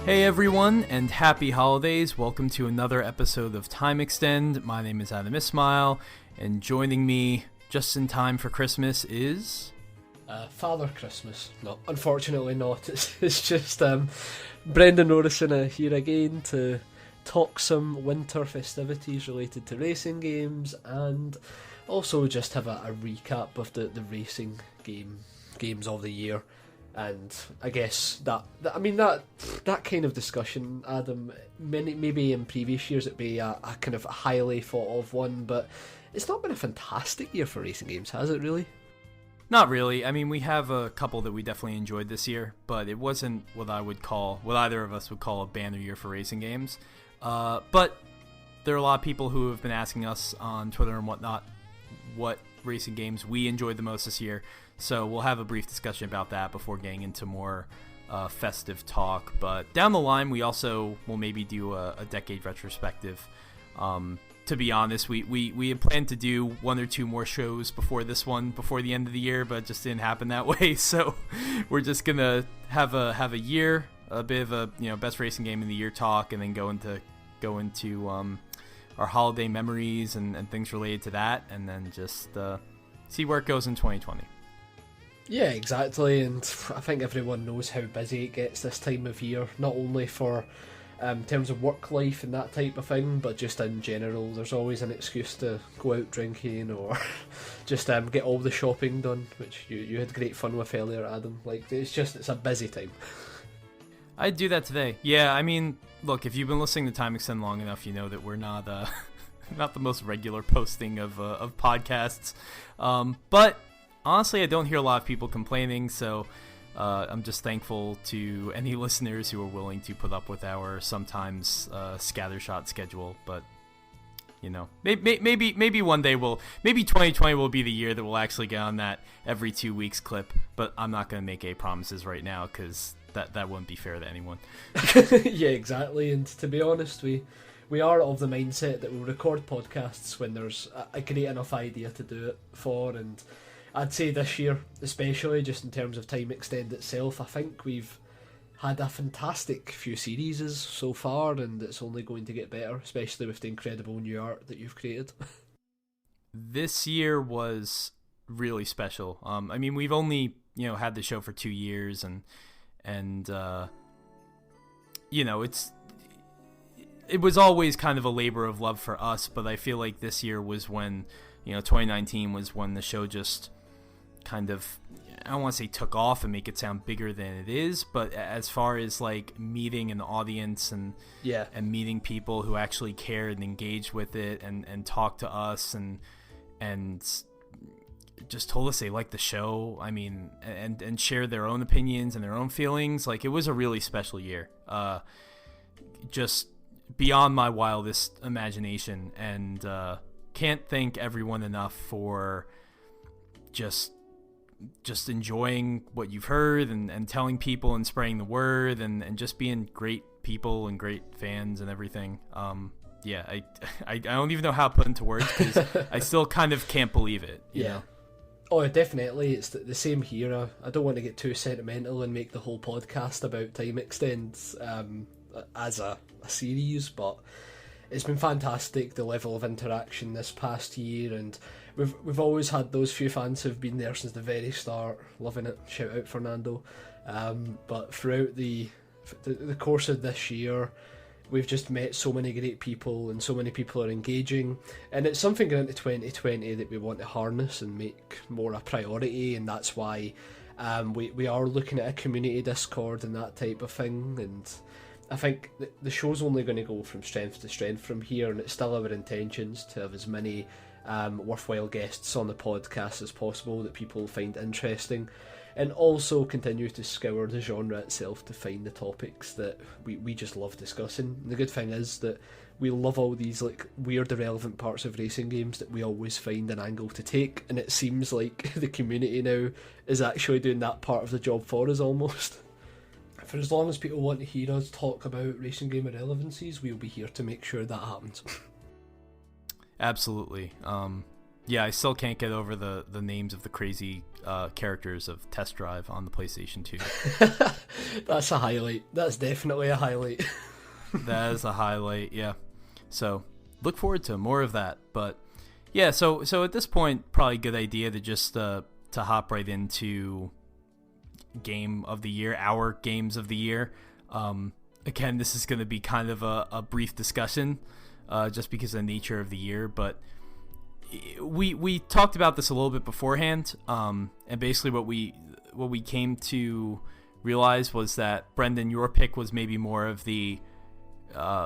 Hey everyone, and happy holidays. Welcome to another episode of Time Extend. My name is Adam Ismail, and joining me just in time for Christmas is... Father Christmas. No, unfortunately not. It's just Brendan Norrison here again to talk some winter festivities related to racing games and also just have a recap of the racing games of the year. And I guess that kind of discussion, Adam, maybe in previous years it'd be a kind of highly thought of one, but it's not been a fantastic year for racing games, has it really? Not really. I mean, we have a couple that we definitely enjoyed this year, but it wasn't what either of us would call a banner year for racing games. But there are a lot of people who have been asking us on Twitter and whatnot what racing games we enjoyed the most this year. So we'll have a brief discussion about that before getting into more festive talk. But down the line, we also will maybe do a decade retrospective. To be honest, we had planned to do one or two more shows before this one, before the end of the year, but it just didn't happen that way. So we're just gonna have a year, a bit of a best racing game in the year talk, and then go into our holiday memories and things related to that, and then just see where it goes in 2020. Yeah, exactly, and I think everyone knows how busy it gets this time of year, not only for in terms of work life and that type of thing, but just in general. There's always an excuse to go out drinking or just get all the shopping done, which you had great fun with earlier, Adam. Like, it's a busy time. I'd do that today. Yeah, I mean, look, if you've been listening to Time Extend long enough, you know that we're not not the most regular posting of podcasts, but honestly, I don't hear a lot of people complaining, so I'm just thankful to any listeners who are willing to put up with our sometimes scattershot schedule. But maybe one day maybe 2020 will be the year that we'll actually get on that every 2 weeks clip. But I'm not going to make any promises right now because that wouldn't be fair to anyone. Yeah, exactly. And to be honest, we are of the mindset that we'll record podcasts when there's a great enough idea to do it for, and I'd say this year, especially just in terms of Time Extend itself, I think we've had a fantastic few series so far, and it's only going to get better, especially with the incredible new art that you've created. This year was really special. I mean, we've only had the show for 2 years, and it was always kind of a labor of love for us. But I feel like this year was when 2019 was when the show just kind of, I don't want to say took off and make it sound bigger than it is, but as far as like meeting an audience and meeting people who actually cared and engaged with it and talked to us and just told us they liked the show, I mean, and shared their own opinions and their own feelings, like it was a really special year, just beyond my wildest imagination, and can't thank everyone enough for just enjoying what you've heard and telling people and spreading the word and just being great people and great fans and everything. I don't even know how to put into words because I still kind of can't believe it. You know? Oh, definitely. It's the same here. I don't want to get too sentimental and make the whole podcast about Time Extend as a series, but it's been fantastic, the level of interaction this past year, and we've always had those few fans who've been there since the very start, loving it. Shout out Fernando. But throughout the course of this year, we've just met so many great people, and so many people are engaging, and it's something going into 2020 that we want to harness and make more a priority, and that's why we are looking at a community Discord and that type of thing, and I think the show's only going to go from strength to strength from here, and it's still our intentions to have as many worthwhile guests on the podcast as possible that people find interesting, and also continue to scour the genre itself to find the topics that we just love discussing. And the good thing is that we love all these like weird irrelevant parts of racing games that we always find an angle to take, and it seems like the community now is actually doing that part of the job for us almost. For as long as people want to hear us talk about racing game irrelevancies, we'll be here to make sure that happens. Absolutely. Yeah, I still can't get over the names of the crazy characters of Test Drive on the PlayStation 2. That's a highlight. That's definitely a highlight. That is a highlight, yeah. So look forward to more of that. But yeah, so at this point, probably a good idea to just to hop right into Game of the Year, our Games of the Year. Again, this is going to be kind of a brief discussion, just because of the nature of the year. But we talked about this a little bit beforehand, and basically what we came to realize was that, Brendan, your pick was maybe more of the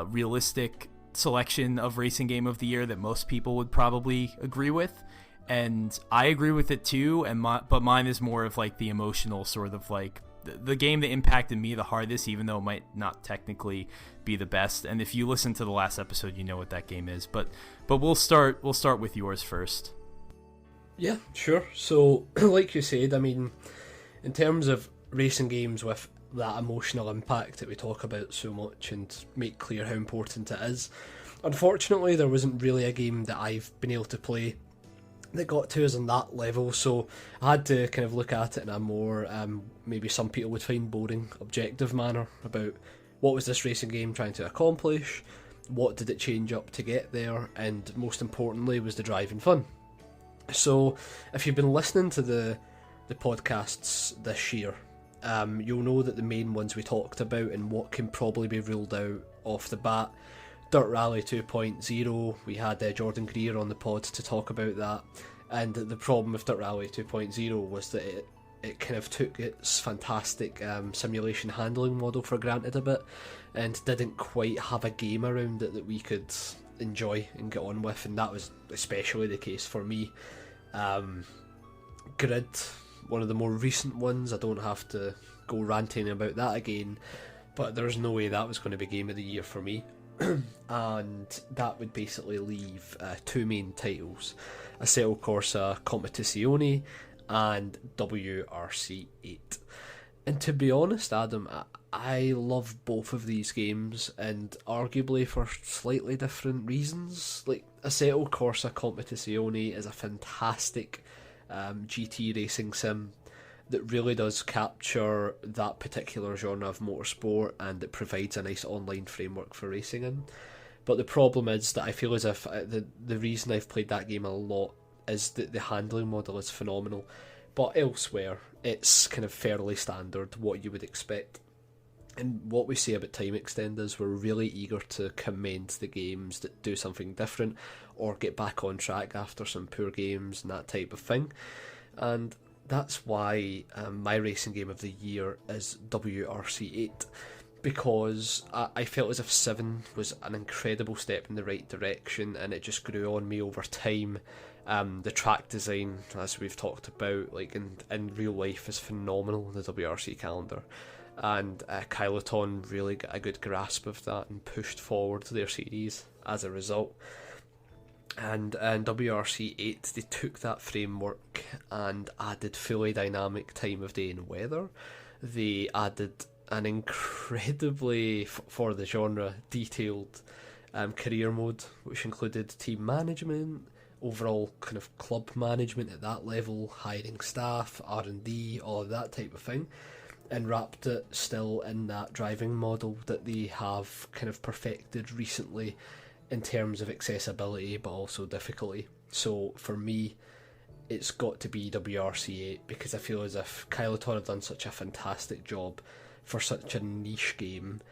realistic selection of racing game of the year that most people would probably agree with, and I agree with it too. But mine is more of like the emotional sort of like the game that impacted me the hardest, even though it might not technically be the best. And if you listen to the last episode, you know what that game is. But we'll start with yours first. Yeah, sure. So, like you said, I mean, in terms of racing games with that emotional impact that we talk about so much and make clear how important it is, unfortunately, there wasn't really a game that I've been able to play that got to us on that level, so I had to kind of look at it in a more, maybe some people would find boring, objective manner about what was this racing game trying to accomplish, what did it change up to get there, and most importantly, was the driving fun. So, if you've been listening to the podcasts this year, you'll know that the main ones we talked about and what can probably be ruled out off the bat: Dirt Rally 2.0, we had Jordan Greer on the pod to talk about that, and the problem with Dirt Rally 2.0 was that it kind of took its fantastic simulation handling model for granted a bit, and didn't quite have a game around it that we could enjoy and get on with, and that was especially the case for me. Grid, one of the more recent ones, I don't have to go ranting about that again, but there's no way that was going to be Game of the Year for me. And that would basically leave two main titles: Assetto Corsa Competizione and WRC8. And to be honest, Adam, I love both of these games, and arguably for slightly different reasons. Like, Assetto Corsa Competizione is a fantastic GT racing sim that really does capture that particular genre of motorsport, and it provides a nice online framework for racing in. But the problem is that I feel as if the reason I've played that game a lot is that the handling model is phenomenal, but elsewhere it's kind of fairly standard, what you would expect. And what we say about Time Extend is we're really eager to commend the games that do something different or get back on track after some poor games and that type of thing. And that's why my racing game of the year is WRC8, because I felt as if 7 was an incredible step in the right direction, and it just grew on me over time. The track design, as we've talked about, like in real life, is phenomenal in the WRC calendar, and Kyloton really got a good grasp of that and pushed forward their series as a result. And WRC8, they took that framework and added fully dynamic time of day and weather. They added an incredibly, for the genre, detailed career mode, which included team management, overall kind of club management at that level, hiring staff, R&D, all of that type of thing, and wrapped it still in that driving model that they have kind of perfected recently in terms of accessibility but also difficulty. So for me, it's got to be WRC8, because I feel as if Kyloton have done such a fantastic job for such a niche game.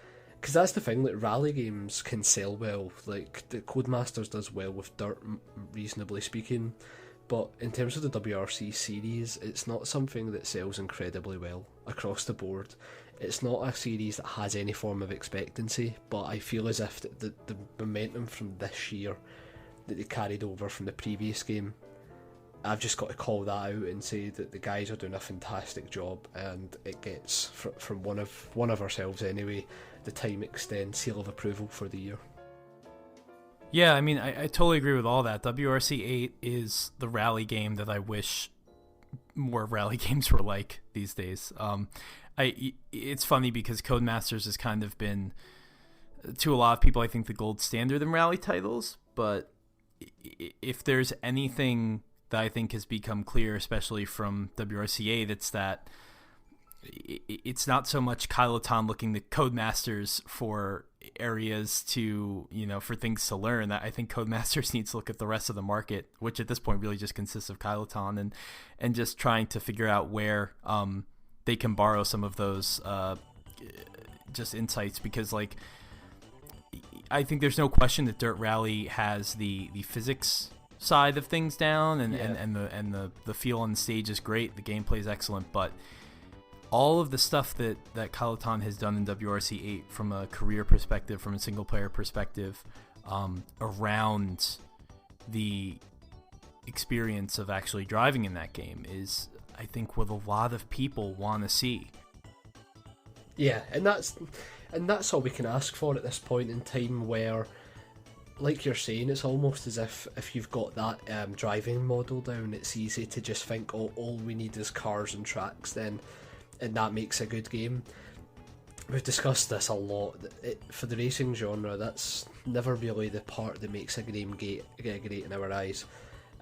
Because that's the thing, like, rally games can sell well, like the Codemasters does well with Dirt, reasonably speaking, but in terms of the WRC series, it's not something that sells incredibly well across the board. It's not a series that has any form of expectancy, but I feel as if the momentum from this year that they carried over from the previous game, I've just got to call that out and say that the guys are doing a fantastic job, and it gets, from one of ourselves anyway, the Time Extend seal of approval for the year. Yeah, I mean, I totally agree with all that. WRC8 is the rally game that I wish more rally games were like these days. It's funny because Codemasters has kind of been, to a lot of people, I think, the gold standard in rally titles, but if there's anything that I think has become clear, especially from WRC8, that's that it's not so much Kyloton looking to Codemasters for areas to, for things to learn. I think Codemasters needs to look at the rest of the market, which at this point really just consists of Kyloton, and just trying to figure out where they can borrow some of those just insights, because like I think there's no question that Dirt Rally has the physics side of things down, and the feel on the stage is great, the gameplay is excellent, but all of the stuff that Kyloton has done in WRC8 from a career perspective, from a single player perspective, around the experience of actually driving in that game is, I think, what a lot of people want to see. Yeah, and that's all we can ask for at this point in time, where, like you're saying, it's almost as if you've got that driving model down, it's easy to just think, oh, all we need is cars and tracks then, and that makes a good game. We've discussed this a lot. For the racing genre, that's never really the part that makes a game great in our eyes.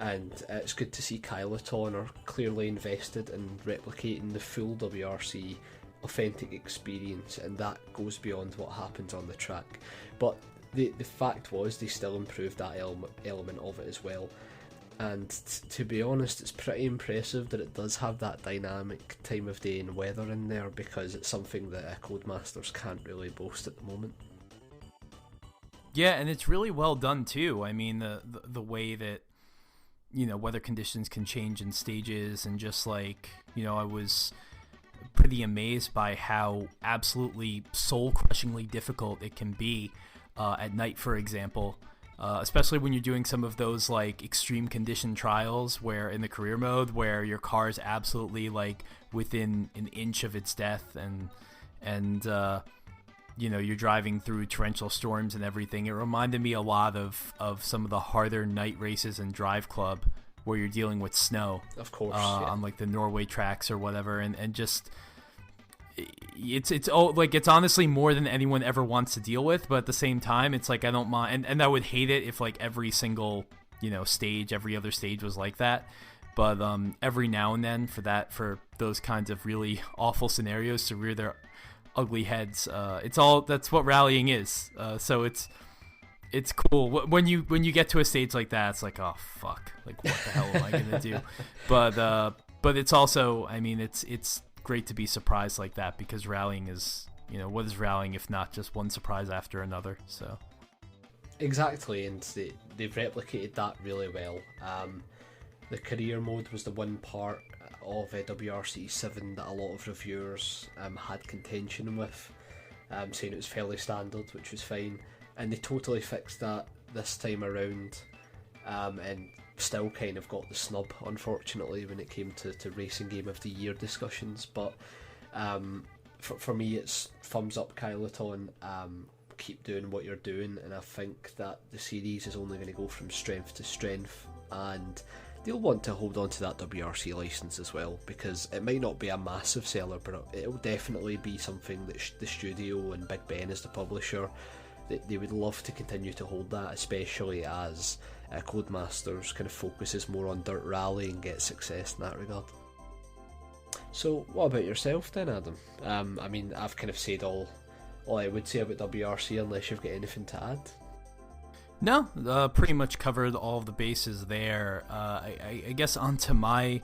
And it's good to see Kyloton are clearly invested in replicating the full WRC authentic experience, and that goes beyond what happens on the track. But the fact was, they still improved that element of it as well. And to be honest, it's pretty impressive that it does have that dynamic time of day and weather in there, because it's something that Codemasters can't really boast at the moment. Yeah, and it's really well done too. I mean, the way that, weather conditions can change in stages, and just like, I was pretty amazed by how absolutely soul-crushingly difficult it can be at night, for example. Especially when you're doing some of those like extreme condition trials where in the career mode, where your car is absolutely like within an inch of its death, and you're driving through torrential storms and everything. It reminded me a lot of some of the harder night races in Drive Club, where you're dealing with snow, of course, on like the Norway tracks or whatever, and just it's honestly more than anyone ever wants to deal with. But at the same time, it's like I don't mind, and I would hate it if like every single stage, every other stage was like that. But every now and then, for those kinds of really awful scenarios to rear their ugly heads, that's what rallying is. So it's cool when you get to a stage like that. It's like, oh fuck, like what the hell am I gonna do? But it's also, I mean, it's great to be surprised like that, because rallying is, what is rallying if not just one surprise after another? So exactly, and they've replicated that really well. The career mode was the one part of WRC7 that a lot of reviewers had contention with, saying it was fairly standard, which was fine, and they totally fixed that this time around, and still kind of got the snub, unfortunately, when it came to Racing Game of the Year discussions. But for me, it's thumbs up, Kyloton. Keep doing what you're doing, and I think that the series is only going to go from strength to strength, and they'll want to hold on to that WRC license as well, because it might not be a massive seller, but it'll definitely be something that the studio and Big Ben as the publisher, they would love to continue to hold that, especially as Codemasters kind of focuses more on Dirt Rally and gets success in that regard. So what about yourself then, Adam? I mean, I've kind of said all I would say about WRC, unless you've got anything to add. No, pretty much covered all of the bases there. I guess onto my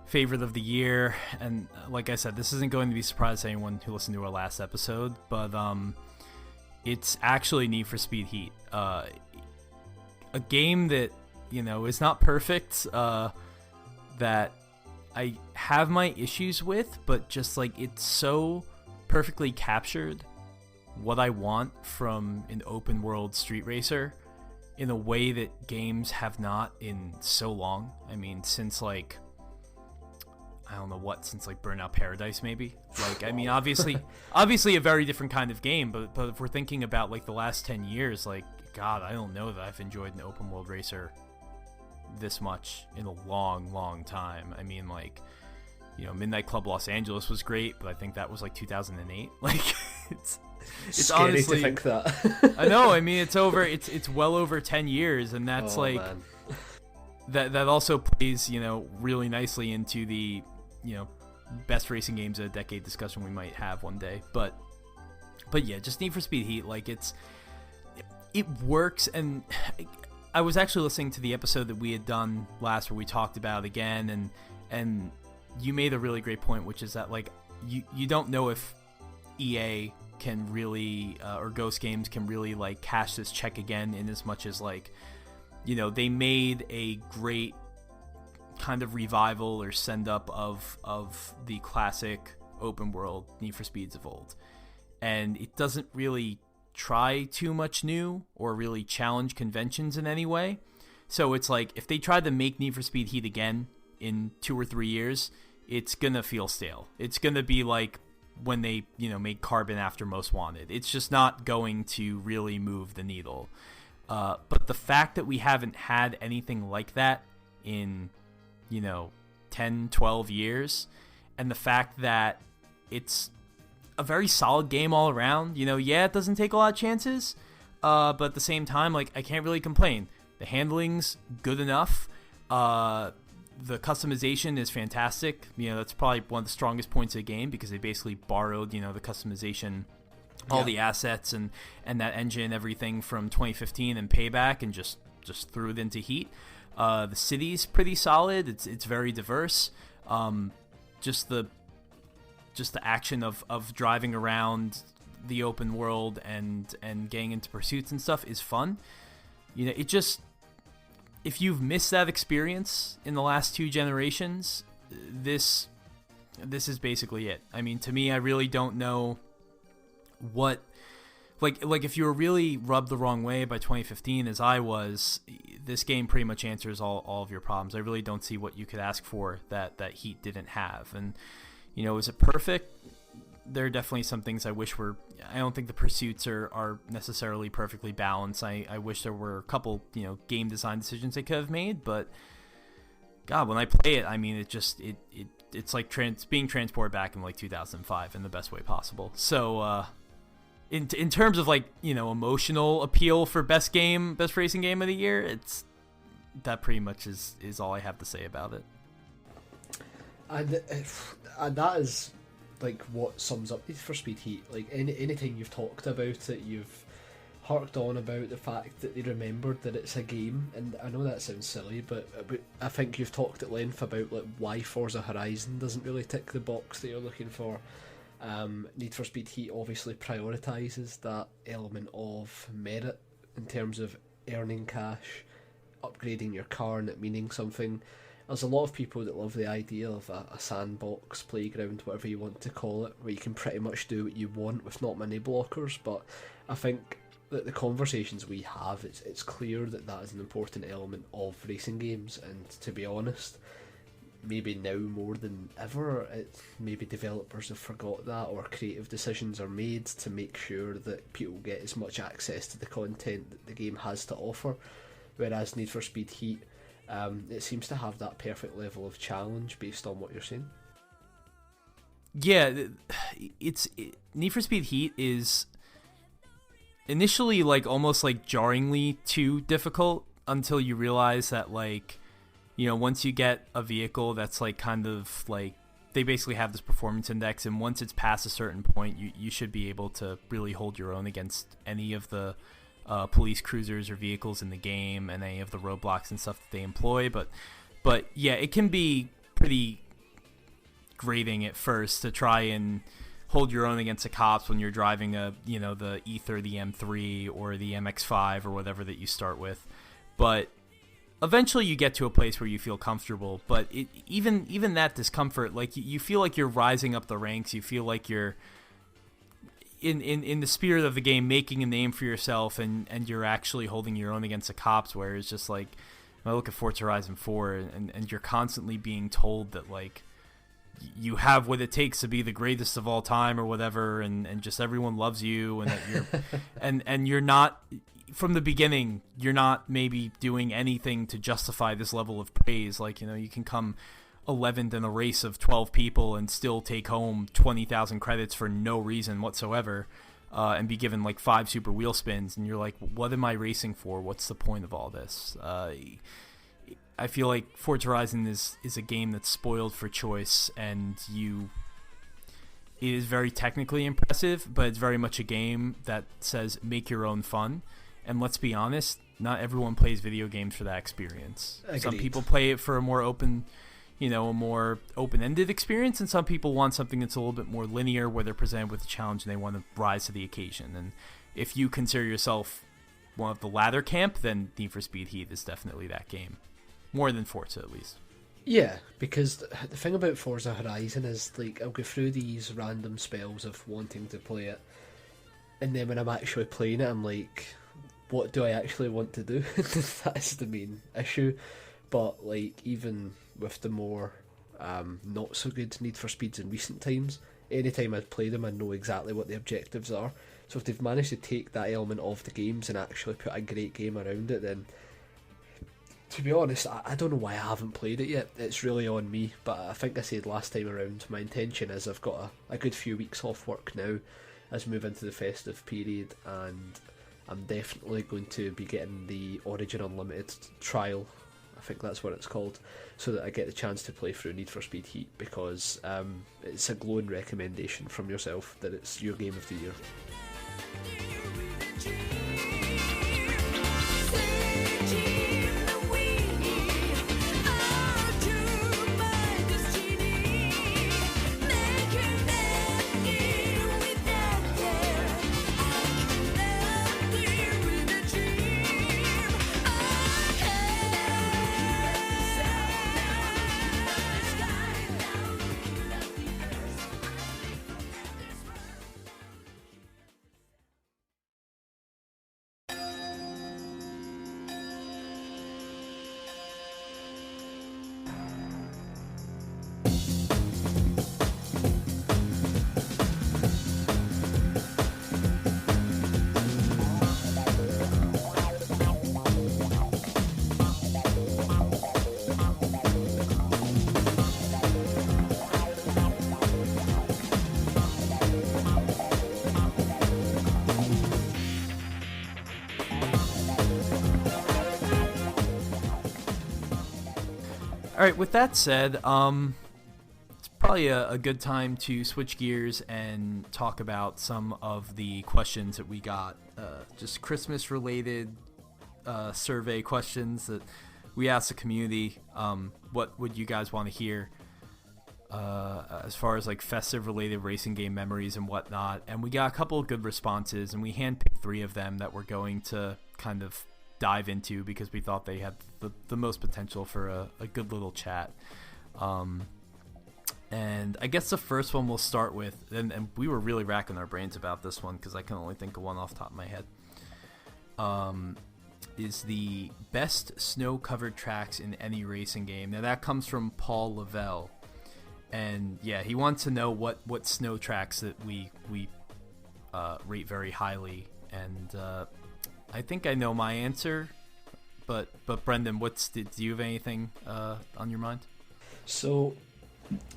favorite of the year, and like I said, this isn't going to be a surprise to anyone who listened to our last episode, but it's actually Need for Speed Heat. A game that, is not perfect, that I have my issues with, but just like it's so perfectly captured what I want from an open world street racer in a way that games have not in so long. I mean, since like, I don't know what, since like Burnout Paradise maybe. Like, I mean, obviously a very different kind of game, but if we're thinking about like the last 10 years, like, God, I don't know that I've enjoyed an open world racer this much in a long time. I mean, like, Midnight Club Los Angeles was great, but I think that was like 2008. Like, it's scary honestly, to think that. I know. I mean, it's well over 10 years, and that's Man. that also plays, really nicely into the, best racing games of the decade discussion we might have one day. But yeah, just Need for Speed Heat, like it works. And I was actually listening to the episode that we had done last where we talked about it again, and you made a really great point, which is that like you don't know if EA can really or Ghost Games can really like cash this check again, in as much as like, they made a great kind of revival or send up of the classic open world Need for Speeds of old, and it doesn't really try too much new or really challenge conventions in any way. So it's like if they tried to make Need for Speed Heat again in 2 or 3 years, it's gonna feel stale. It's gonna be like when they made Carbon after Most Wanted. It's just not going to really move the needle. But the fact that we haven't had anything like that in 10, 12 years, and the fact that it's a very solid game all around, it doesn't take a lot of chances, but at the same time, like, I can't really complain. The handling's good enough. The customization is fantastic. That's probably one of the strongest points of the game, because they basically borrowed, the customization, all the assets and that engine, everything from 2015 and Payback, and just threw it into Heat. The city's pretty solid. It's very diverse. Just the action of driving around the open world and getting into pursuits and stuff is fun. If you've missed that experience in the last 2 generations, this is basically it. I mean, to me, I really don't know what, like if you were really rubbed the wrong way by 2015 as I was, this game pretty much answers all of your problems. I really don't see what you could ask for that Heat didn't have. And is it perfect? There are definitely some things I wish were. I don't think the pursuits are necessarily perfectly balanced. I wish there were a couple game design decisions they could have made, but God, when I play it, I mean, it's like being transported back in like 2005 in the best way possible. So in terms of like emotional appeal for best racing game of the year, that pretty much is all I have to say about it. And that is like what sums up Need for Speed Heat. Like anytime you've talked about it, you've harked on about the fact that they remembered that it's a game, and I know that sounds silly, but I think you've talked at length about like why Forza Horizon doesn't really tick the box that you're looking for. Need for Speed Heat obviously prioritises that element of merit in terms of earning cash, upgrading your car and it meaning something. There's a lot of people that love the idea of a sandbox, playground, whatever you want to call it, where you can pretty much do what you want with not many blockers, but I think that the conversations we have, it's clear that is an important element of racing games, and to be honest, maybe now more than ever, maybe developers have forgot that, or creative decisions are made to make sure that people get as much access to the content that the game has to offer, whereas Need for Speed Heat, it seems to have that perfect level of challenge based on what you're saying. Yeah, Need for Speed Heat is initially like almost like jarringly too difficult until you realize that like, once you get a vehicle that's like kind of like, they basically have this performance index, and once it's past a certain point, you should be able to really hold your own against any of the police cruisers or vehicles in the game and any of the roadblocks and stuff that they employ. But yeah, it can be pretty grating at first to try and hold your own against the cops when you're driving the Ether, the M3 or the MX-5 or whatever that you start with. But eventually you get to a place where you feel comfortable, but even that discomfort, like you feel like you're rising up the ranks, you feel like you're in the spirit of the game making a name for yourself, and you're actually holding your own against the cops, where it's just like, when I look at Forza Horizon 4 and you're constantly being told that like you have what it takes to be the greatest of all time or whatever, and just everyone loves you, and that you're and you're not, from the beginning, you're not maybe doing anything to justify this level of praise. Like, you can come 11th in a race of 12 people and still take home 20,000 credits for no reason whatsoever, and be given like 5 super wheel spins, and you're like, what am I racing for? What's the point of all this? I feel like Forza Horizon is a game that's spoiled for choice, and it is very technically impressive, but it's very much a game that says make your own fun. And let's be honest, not everyone plays video games for that experience. Agreed. Some people play it for a more open, a more open-ended experience, and some people want something that's a little bit more linear, where they're presented with a challenge and they want to rise to the occasion. And if you consider yourself one of the latter camp, then Need for Speed Heat is definitely that game. More than Forza, at least. Yeah, because the thing about Forza Horizon is, like, I'll go through these random spells of wanting to play it, and then when I'm actually playing it, I'm like, what do I actually want to do? That's the main issue. But, like, even with the more not so good Need for Speeds in recent times, anytime I play them, I know exactly what the objectives are. So if they've managed to take that element of the games and actually put a great game around it, then, to be honest, I don't know why I haven't played it yet. It's really on me, but I think I said last time around, my intention is I've got a good few weeks off work now as we move into the festive period, and I'm definitely going to be getting the Origin Unlimited trial, I think that's what it's called, so that I get the chance to play through Need for Speed Heat, because it's a glowing recommendation from yourself that it's your game of the year. All right, with that said, it's probably a good time to switch gears and talk about some of the questions that we got. Just Christmas-related survey questions that we asked the community. What would you guys want to hear as far as like festive-related racing game memories and whatnot? And we got a couple of good responses, and we handpicked 3 of them that we're going to kind of dive into because we thought they had the most potential for a good little chat. And I guess the first one we'll start with, and we were really racking our brains about this one because I can only think of one off the top of my head, is the best snow-covered tracks in any racing game. Now that comes from Paul Lavelle, and yeah, he wants to know what snow tracks that we rate very highly, and I think I know my answer, but Brendan, do you have anything on your mind? So,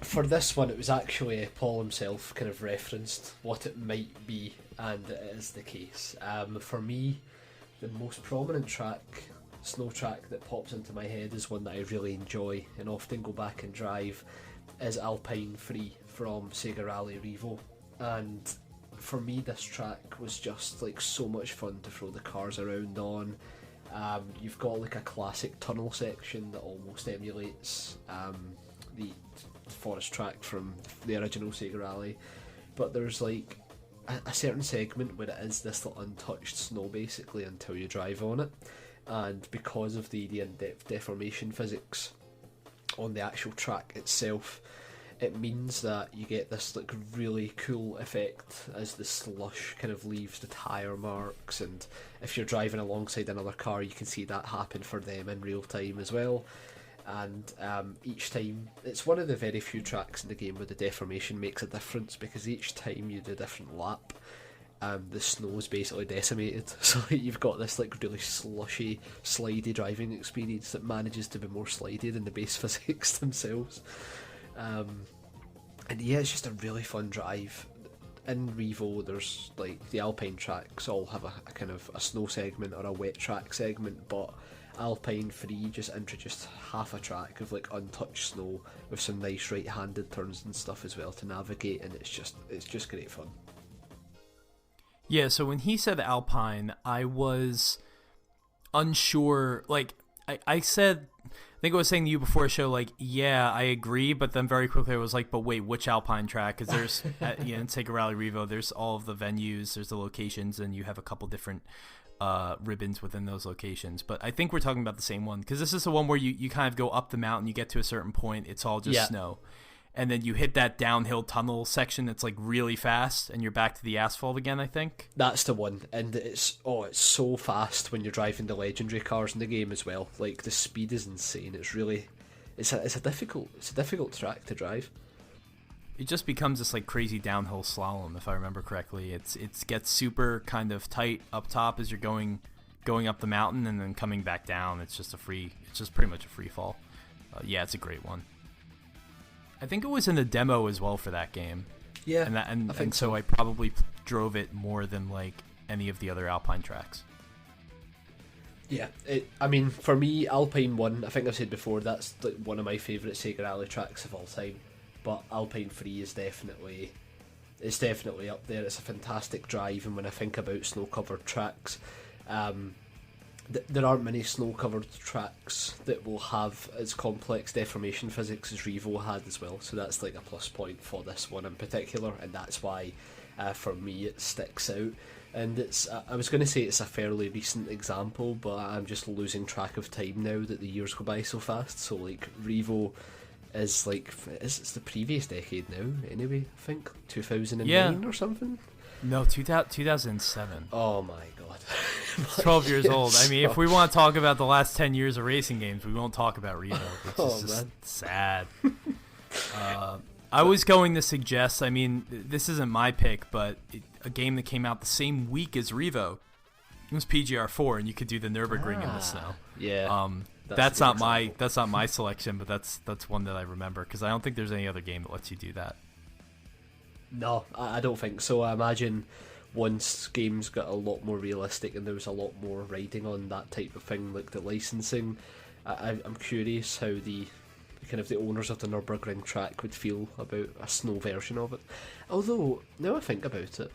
for this one, it was actually Paul himself kind of referenced what it might be, and it is the case. For me, the most prominent snow track that pops into my head is one that I really enjoy and often go back and drive, is Alpine Free from Sega Rally Revo. And for me, this track was just like so much fun to throw the cars around on. You've got like a classic tunnel section that almost emulates the forest track from the original Sega Rally, but there's like a certain segment where it is this little untouched snow basically until you drive on it, and because of the in-depth deformation physics on the actual track itself, it means that you get this like really cool effect as the slush kind of leaves the tyre marks, and if you're driving alongside another car you can see that happen for them in real time as well. And each time, it's one of the very few tracks in the game where the deformation makes a difference, because each time you do a different lap, the snow is basically decimated. So like, you've got this like really slushy, slidey driving experience that manages to be more slidey than the base physics themselves. And yeah, it's just a really fun drive. In Revo, there's like the Alpine tracks all have a kind of a snow segment or a wet track segment, but Alpine 3 just introduced half a track of like untouched snow with some nice right-handed turns and stuff as well to navigate, and it's just great fun. Yeah, so when he said Alpine, I was unsure. Like, I said, I think I was saying to you before the show, like, yeah, I agree, but then very quickly I was like, but wait, which Alpine track? Because there's, in Sega Rally Revo, there's all of the venues, there's the locations, and you have a couple different ribbons within those locations. But I think we're talking about the same one, because this is the one where you kind of go up the mountain, you get to a certain point, it's all just snow. And then you hit that downhill tunnel section that's like really fast, and you're back to the asphalt again, I think. That's the one, and it's so fast when you're driving the legendary cars in the game as well. Like the speed is insane. It's a difficult track to drive. It just becomes this like crazy downhill slalom, if I remember correctly. It gets super kind of tight up top as you're going up the mountain, and then coming back down. It's just pretty much a free fall. Yeah, it's a great one. I think it was in the demo as well for that game. Yeah, and so I probably drove it more than like any of the other Alpine tracks. Yeah, I mean, for me, Alpine 1, I think I've said before, that's like one of my favourite Sega Rally tracks of all time. But Alpine 3 is definitely up there. It's a fantastic drive, and when I think about snow-covered tracks, there aren't many snow-covered tracks that will have as complex deformation physics as Revo had as well, so that's like a plus point for this one in particular, and that's why for me it sticks out. And it's I was going to say it's a fairly recent example, but I'm just losing track of time now that the years go by so fast. So like Revo is like it's the previous decade now anyway, I think 2009 or something. No, 2007. Oh my god. 12 years old. I mean, if we want to talk about the last 10 years of racing games, we won't talk about Revo, which is just sad. I was going to suggest, I mean, this isn't my pick, but a game that came out the same week as Revo, it was PGR4, and you could do the Nürburgring in the snow. Yeah. That's not my selection, but that's one that I remember, because I don't think there's any other game that lets you do that. No, I don't think so. I imagine once games got a lot more realistic and there was a lot more riding on that type of thing, like the licensing, I'm curious how the kind of the owners of the Nürburgring track would feel about a snow version of it. Although, now I think about it,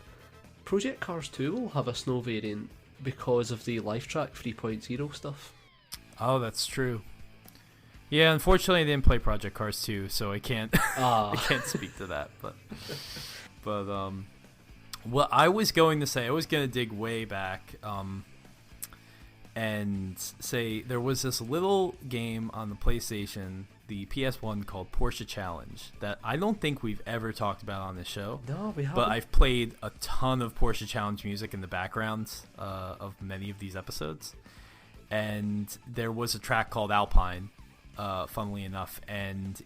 Project Cars 2 will have a snow variant because of the LifeTrack 3.0 stuff. Oh, that's true. Yeah, unfortunately I didn't play Project Cars 2, so I can't I can't speak to that. But what I was going to say, I was going to dig way back and say there was this little game on the PlayStation, the PS1, called Porsche Challenge that I don't think we've ever talked about on this show. No, we haven't. But I've played a ton of Porsche Challenge music in the background of many of these episodes. And there was a track called Alpine, funnily enough, and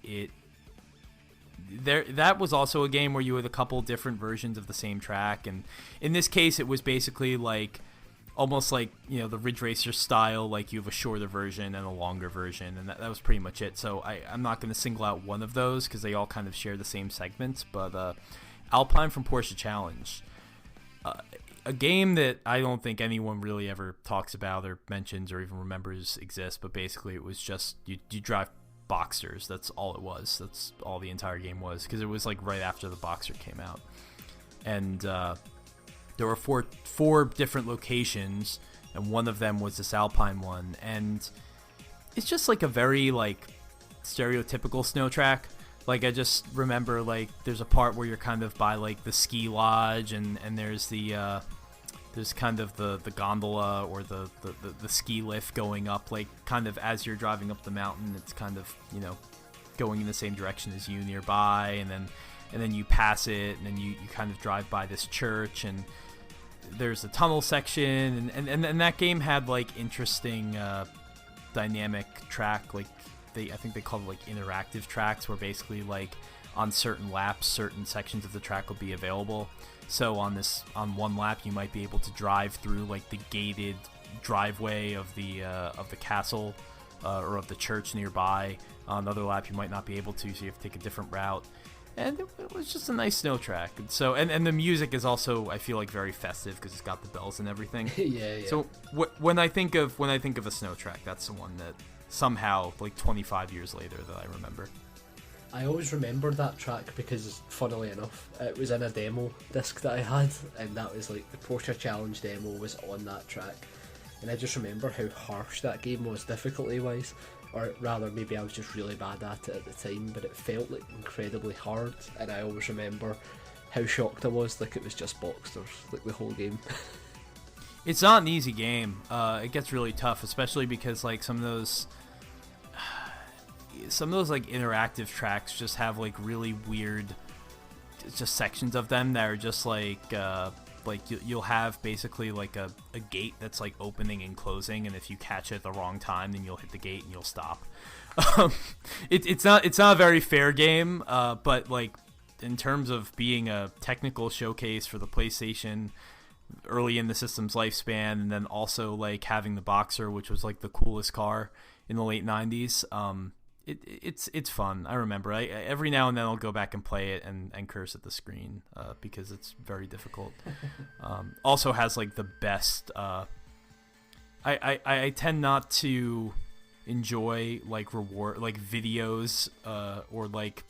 that was also a game where you had a couple different versions of the same track, and in this case it was basically like almost like, you know, the Ridge Racer style, like you have a shorter version and a longer version, and that was pretty much it. So I'm not going to single out one of those because they all kind of share the same segments, but Alpine from Porsche Challenge, a game that I don't think anyone really ever talks about or mentions or even remembers exists, but basically it was just you drive Boxsters. That's all it was. That's all the entire game was, because it was like right after the Boxster came out, and there were four different locations, and one of them was this Alpine one, and it's just like a very like stereotypical snow track. Like, I just remember, like, there's a part where you're kind of by, like, the ski lodge, and there's there's kind of the gondola or the ski lift going up, like, kind of as you're driving up the mountain, it's kind of, you know, going in the same direction as you nearby, and then you pass it, and then you kind of drive by this church, and there's a tunnel section, and that game had, like, interesting dynamic track, like, I think they called it like interactive tracks, where basically like on certain laps, certain sections of the track will be available. So on one lap, you might be able to drive through like the gated driveway of the castle or of the church nearby. On another lap, you might not be able to, so you have to take a different route. And it was just a nice snow track. And so and the music is also, I feel like, very festive because it's got the bells and everything. Yeah. So when I think of a snow track, that's the one that somehow, like 25 years later, that I remember. I always remember that track because, funnily enough, it was in a demo disc that I had, and that was like the Porsche Challenge demo was on that track. And I just remember how harsh that game was difficulty-wise, or rather, maybe I was just really bad at it at the time, but it felt like incredibly hard, and I always remember how shocked I was, like it was just Boxsters, like the whole game. It's not an easy game. It gets really tough, especially because like some of those like interactive tracks just have like really weird just sections of them that are just like you'll have basically like a gate that's like opening and closing, and if you catch it at the wrong time, then you'll hit the gate and you'll stop. It's not a very fair game, but like in terms of being a technical showcase for the PlayStation early in the system's lifespan, and then also like having the Boxer, which was like the coolest car in the late 90s. It's fun. I remember. Every now and then I'll go back and play it and curse at the screen because it's very difficult. Also has like the best. I tend not to enjoy like videos or like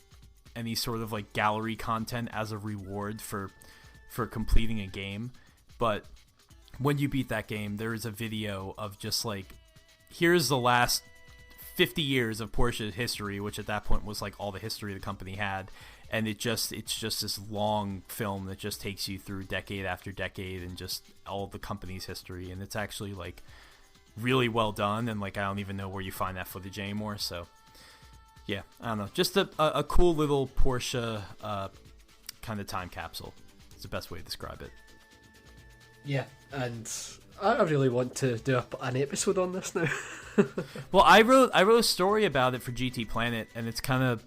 any sort of like gallery content as a reward for completing a game, but when you beat that game, there is a video of just like, here's the last 50 years of Porsche history, which at that point was like all the history the company had, and it's just this long film that just takes you through decade after decade and just all the company's history, and it's actually like really well done, and like I don't even know where you find that footage anymore. So yeah, I don't know, just a cool little Porsche kind of time capsule. It's the best way to describe it. Yeah, and I really want to do an episode on this now. Well, I wrote a story about it for GT Planet, and it's kind of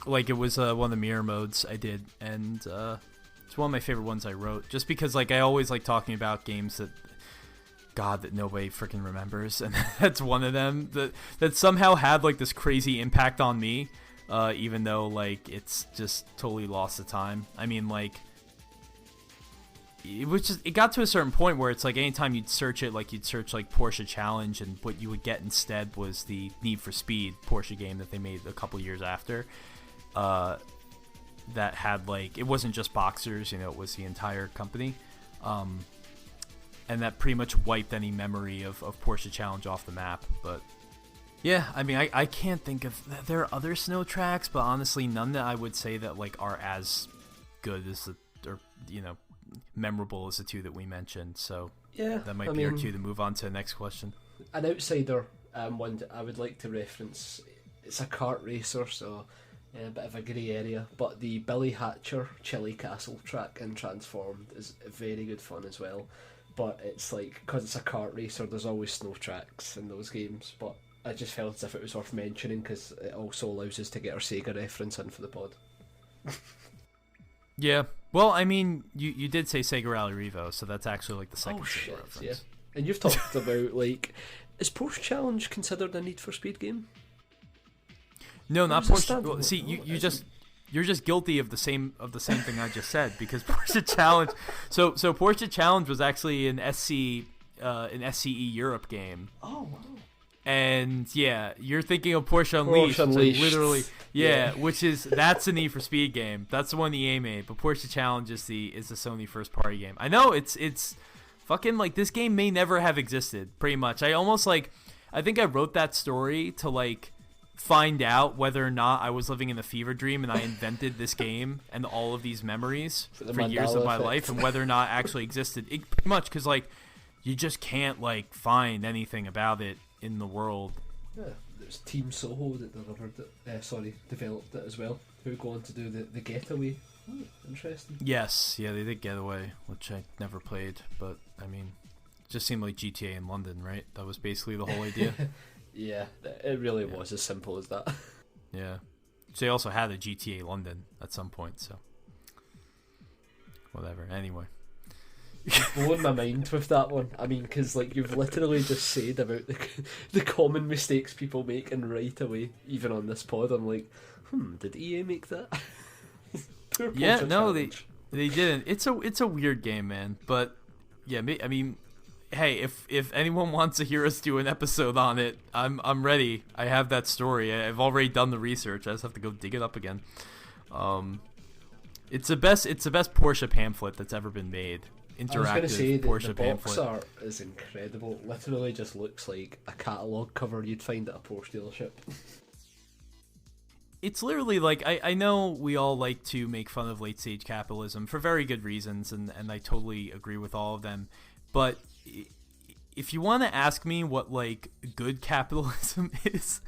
like it was one of the mirror modes I did, and it's one of my favorite ones I wrote, just because like I always like talking about games that nobody freaking remembers, and that's one of them that somehow had like this crazy impact on me, even though like it's just totally lost the time. I mean, like it got to a certain point where it's like anytime you'd search it, like you'd search like Porsche Challenge, and what you would get instead was the Need for Speed Porsche game that they made a couple years after, that had like, it wasn't just Boxers, it was the entire company, and that pretty much wiped any memory of Porsche Challenge off the map. But yeah, I mean, I can't think of, there are other snow tracks, but honestly none that I would say that like are as good as memorable as the two that we mentioned. So yeah, that might be our cue to move on to the next question. An outsider one that I would like to reference, it's a kart racer, so a bit of a grey area, but the Billy Hatcher Chili Castle track in Transformed is very good fun as well. But it's like, because it's a kart racer, there's always snow tracks in those games, but I just felt as if it was worth mentioning because it also allows us to get our Sega reference in for the pod. Yeah, well, I mean, you did say Sega Rally Revo, so that's actually like the second Sega reference. Yeah. And you've talked about like, is Porsche Challenge considered a Need for Speed game? No, not Porsche. Well, see, you're just guilty of the same thing I just said, because Porsche Challenge. So Porsche Challenge was actually an SCE Europe game. Oh wow. And yeah, you're thinking of Porsche Unleashed. Literally, yeah, that's a Need for Speed game. That's the one the EA made. But Porsche Challenge is the Sony first party game. I know it's fucking like, this game may never have existed. Pretty much, I think I wrote that story to like find out whether or not I was living in a fever dream and I invented this game and all of these memories for years of my life, and whether or not it actually existed. Pretty much, because like you just can't like find anything about it in the world. Yeah, there's Team Soho that developed it as well, who go on to do the Getaway. Interesting. Yes, yeah, they did Getaway, which I never played, but I mean, it just seemed like GTA in London, right? That was basically the whole idea. Yeah, it really was as simple as that. Yeah. they also had a GTA London at some point, so whatever. Anyway. Blowing my mind with that one. I mean, because like you've literally just said about the common mistakes people make, and right away, even on this pod, I'm like, did EA make that? Yeah, no, they didn't. It's a weird game, man. But yeah, I mean, hey, if anyone wants to hear us do an episode on it, I'm ready. I have that story. I've already done the research. I just have to go dig it up again. It's the best Porsche pamphlet that's ever been made. Interactive. I was going to say Porsche the pamphlet. Box art is incredible. Literally just looks like a catalogue cover you'd find at a Porsche dealership. It's literally like, I know we all like to make fun of late stage capitalism for very good reasons, and I totally agree with all of them. But if you want to ask me what like good capitalism is,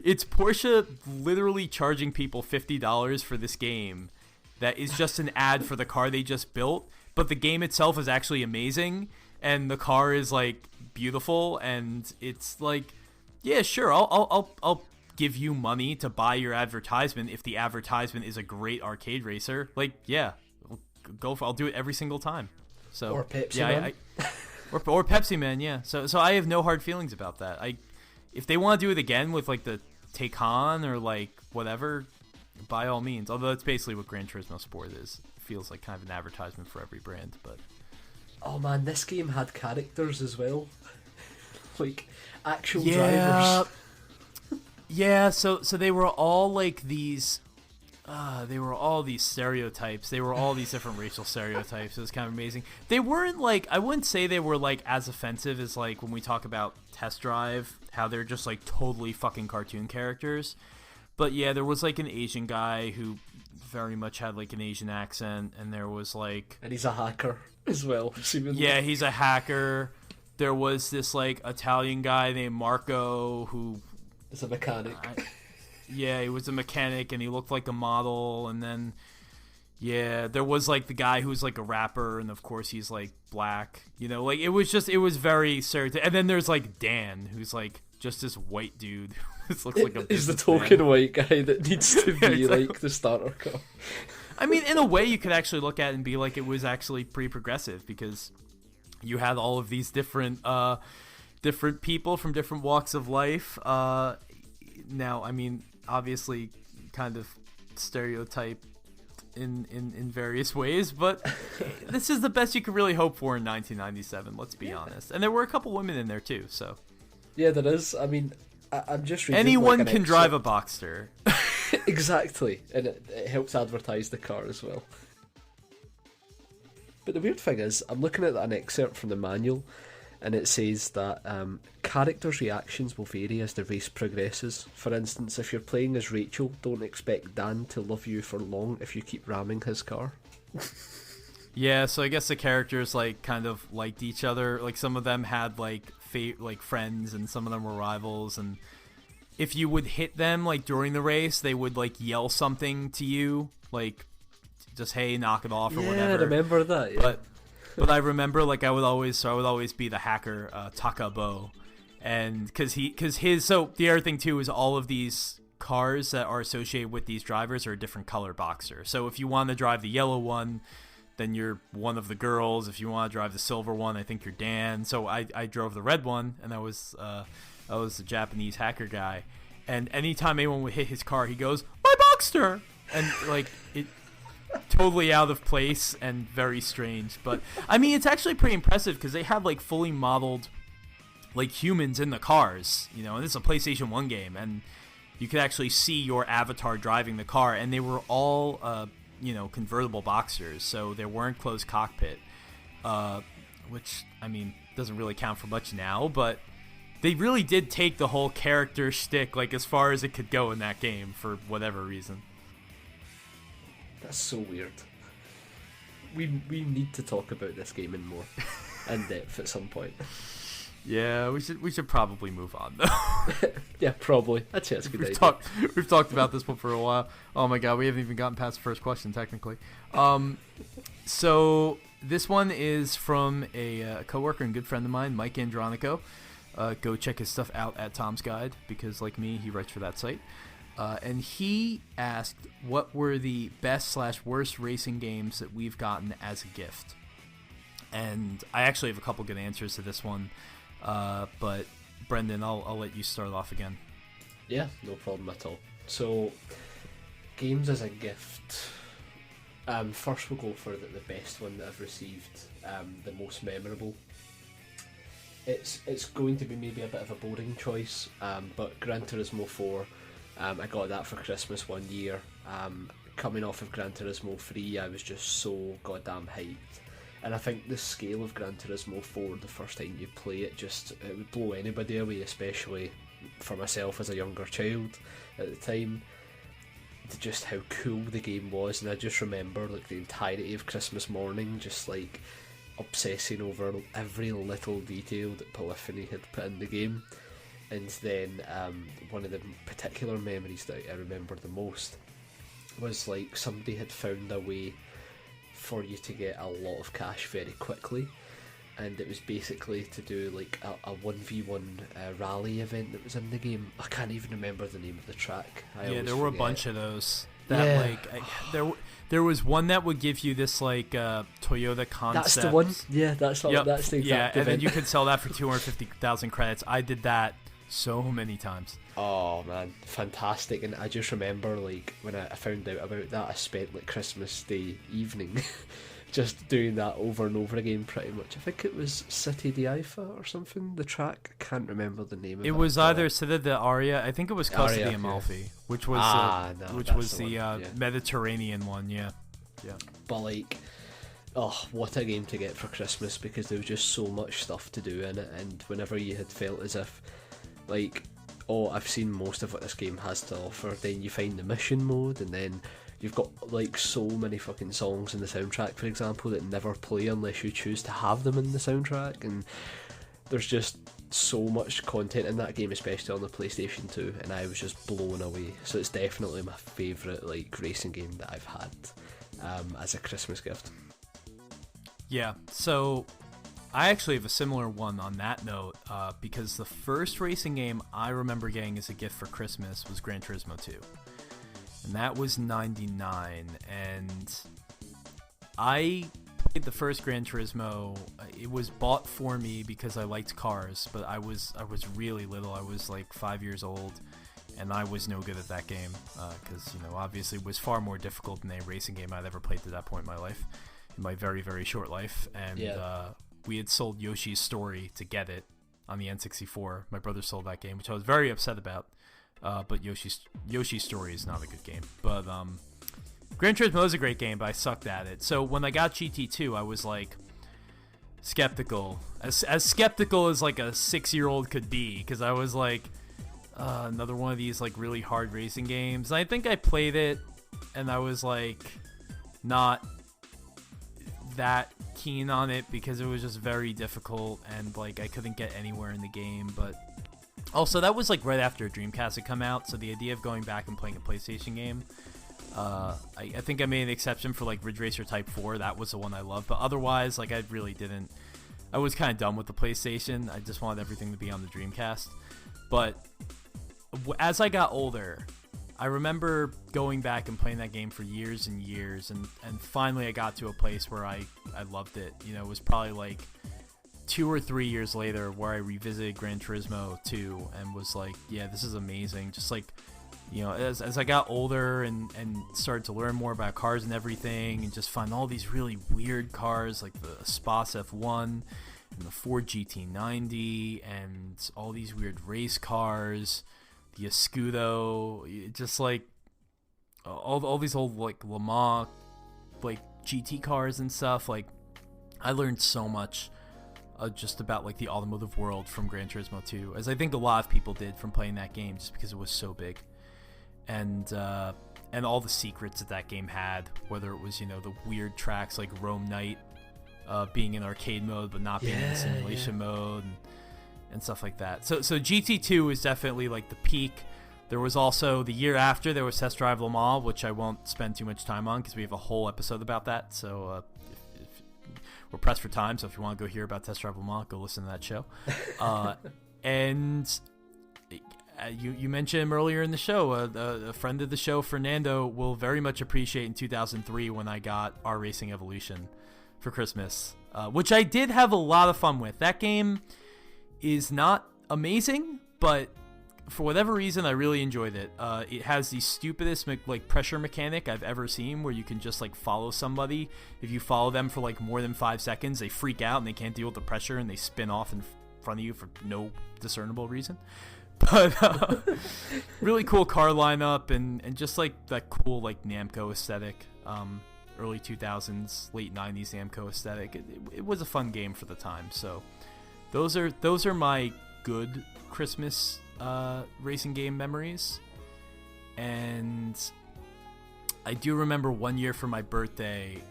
it's Porsche literally charging people $50 for this game that is just an ad for the car they just built, but the game itself is actually amazing, and the car is like beautiful, and it's like, yeah, sure, I'll give you money to buy your advertisement if the advertisement is a great arcade racer. Like, yeah, I'll do it every single time. So or Pepsi yeah, Man. or Pepsi Man, yeah. So I have no hard feelings about that. If they want to do it again with like the Taycan or like whatever, by all means. Although that's basically what Gran Turismo Sport is. It feels like kind of an advertisement for every brand, but oh man, this game had characters as well. Like actual drivers. Yeah, so they were all like these they were all these stereotypes. They were all these different racial stereotypes. It was kind of amazing. They weren't like, I wouldn't say they were like as offensive as like when we talk about Test Drive, how they're just like totally fucking cartoon characters. But yeah, there was like an Asian guy who very much had like an Asian accent, and there was like, and he's a hacker as well, seemingly. Yeah, he's a hacker. There was this like Italian guy named Marco who is a mechanic. Yeah, he was a mechanic, and he looked like a model. And then, yeah, there was like the guy who's like a rapper, and of course he's like black. You know, like it was very stereotypical. And then there's like Dan, who's like just this white dude. This looks like a he's the token white guy that needs to be exactly. Like the starter car. I mean, in a way, you could actually look at it and be like, it was actually pretty progressive, because you had all of these different people from different walks of life. Now, I mean, obviously, kind of stereotype in various ways, but this is the best you could really hope for in 1997. Let's be honest. And there were a couple women in there too. So yeah, there is. I mean, I'm just reading anyone like can drive a Boxster. Exactly, and it helps advertise the car as well. But the weird thing is, I'm looking at an excerpt from the manual, and it says that characters' reactions will vary as the race progresses. For instance, if you're playing as Rachel, don't expect Dan to love you for long if you keep ramming his car. Yeah, so I guess the characters like kind of liked each other. Like some of them had like friends, and some of them were rivals. And if you would hit them like during the race, they would like yell something to you, like just "Hey, knock it off" or whatever. Yeah, I remember that. Yeah. But I remember like I would always be the hacker Takabo, and because the other thing too is all of these cars that are associated with these drivers are a different color Boxster. So if you want to drive the yellow one, then you're one of the girls. If you want to drive the silver one, I think you're Dan. So I drove the red one, and I was the Japanese hacker guy. And anytime anyone would hit his car, he goes, "My Boxster!" And like it. Totally out of place and very strange, but I mean it's actually pretty impressive because they have like fully modeled like humans in the cars, you know, and this is a PlayStation 1 game, and you could actually see your avatar driving the car, and they were all convertible Boxsters, so they weren't closed cockpit, which I mean doesn't really count for much now, but they really did take the whole character shtick like as far as it could go in that game for whatever reason. That's so weird. We need to talk about this game in depth at some point. Yeah, we should probably move on though. Yeah, probably. That's a good idea. We've talked about this one for a while. Oh my god, we haven't even gotten past the first question technically. So this one is from a coworker and good friend of mine, Mike Andronico. Go check his stuff out at Tom's Guide, because like me, he writes for that site. and he asked what were the best/worst racing games that we've gotten as a gift. And I actually have a couple good answers to this one, but Brendan, I'll let you start off again. Yeah, no problem at all. So, games as a gift. First we'll go for the best one that I've received, the most memorable. It's going to be maybe a bit of a boring choice, but Gran Turismo 4, I got that for Christmas one year. Coming off of Gran Turismo 3, I was just so goddamn hyped. And I think the scale of Gran Turismo 4, the first time you play it, it would blow anybody away, especially for myself as a younger child at the time. Just how cool the game was, and I just remember like the entirety of Christmas morning just like obsessing over every little detail that Polyphony had put in the game. And then one of the particular memories that I remember the most was like somebody had found a way for you to get a lot of cash very quickly, and it was basically to do like a 1v1 rally event that was in the game. I can't even remember the name of the track. There were a bunch of those. There was one that would give you this like Toyota concept. That's the one. Yeah, that's the exact and event. then you could sell that for 250,000 credits. I did that so many times. Oh man, fantastic! And I just remember like when I found out about that, I spent like Christmas Day evening just doing that over and over again pretty much. I think it was City di Haifa or something, the track. I can't remember the name of it. It was either City di Aria, I think it was Costa di Amalfi, which was the Mediterranean one, yeah. But like, oh, what a game to get for Christmas, because there was just so much stuff to do in it, and whenever you had felt as if like, oh, I've seen most of what this game has to offer, then you find the mission mode, and then you've got like so many fucking songs in the soundtrack, for example, that never play unless you choose to have them in the soundtrack, and there's just so much content in that game, especially on the PlayStation 2, and I was just blown away. So it's definitely my favourite like racing game that I've had as a Christmas gift. Yeah, so I actually have a similar one on that note, because the first racing game I remember getting as a gift for Christmas was Gran Turismo 2. And that was 99, and I played the first Gran Turismo. It was bought for me because I liked cars, but I was really little. I was like 5 years old, and I was no good at that game, because obviously it was far more difficult than a racing game I'd ever played to that point in my life, in my very, very short life. And we had sold Yoshi's Story to get it on the N64. My brother sold that game, which I was very upset about. But Yoshi's Story is not a good game. But Gran Turismo is a great game, but I sucked at it. So when I got GT2, I was like skeptical, as skeptical as like a 6-year-old could be, because I was like, another one of these like really hard racing games. And I think I played it, and I was like not that keen on it because it was just very difficult, and like I couldn't get anywhere in the game. But also, that was like right after Dreamcast had come out, so the idea of going back and playing a PlayStation game, I think I made an exception for like Ridge Racer Type 4. That was the one I loved, but otherwise, like I really didn't. I was kind of done with the PlayStation. I just wanted everything to be on the Dreamcast. But as I got older, I remember going back and playing that game for years and years, and finally I got to a place where I loved it. It was probably like 2 or 3 years later where I revisited Gran Turismo 2 and was like, yeah, this is amazing. Just like, as I got older and started to learn more about cars and everything, and just find all these really weird cars like the Spas F1 and the Ford GT90 and all these weird race cars, the Escudo, just like all these old like Le Mans like GT cars and stuff. Like, I learned so much just about like the automotive world from Gran Turismo 2, as I think a lot of people did from playing that game, just because it was so big, and all the secrets that game had, whether it was the weird tracks like Rome Night being in arcade mode but not being in simulation mode, and stuff like that. So GT2 is definitely like the peak. There was also the year after, there was Test Drive Le Mans, which I won't spend too much time on because we have a whole episode about that. So we're pressed for time, so if you want to go hear about Test Drive Le Mans, go listen to that show. And you mentioned him earlier in the show. A friend of the show, Fernando, will very much appreciate in 2003 when I got R Racing Evolution for Christmas, which I did have a lot of fun with. That game is not amazing, but for whatever reason, I really enjoyed it. It has the stupidest pressure mechanic I've ever seen, where you can just follow somebody. If you follow them for more than 5 seconds, they freak out and they can't deal with the pressure and they spin off in front of you for no discernible reason. But really cool car lineup and just that cool Namco aesthetic, early 2000s, late 90s Namco aesthetic. It was a fun game for the time. So those are my good Christmas racing game memories. And I do remember one year for my birthday,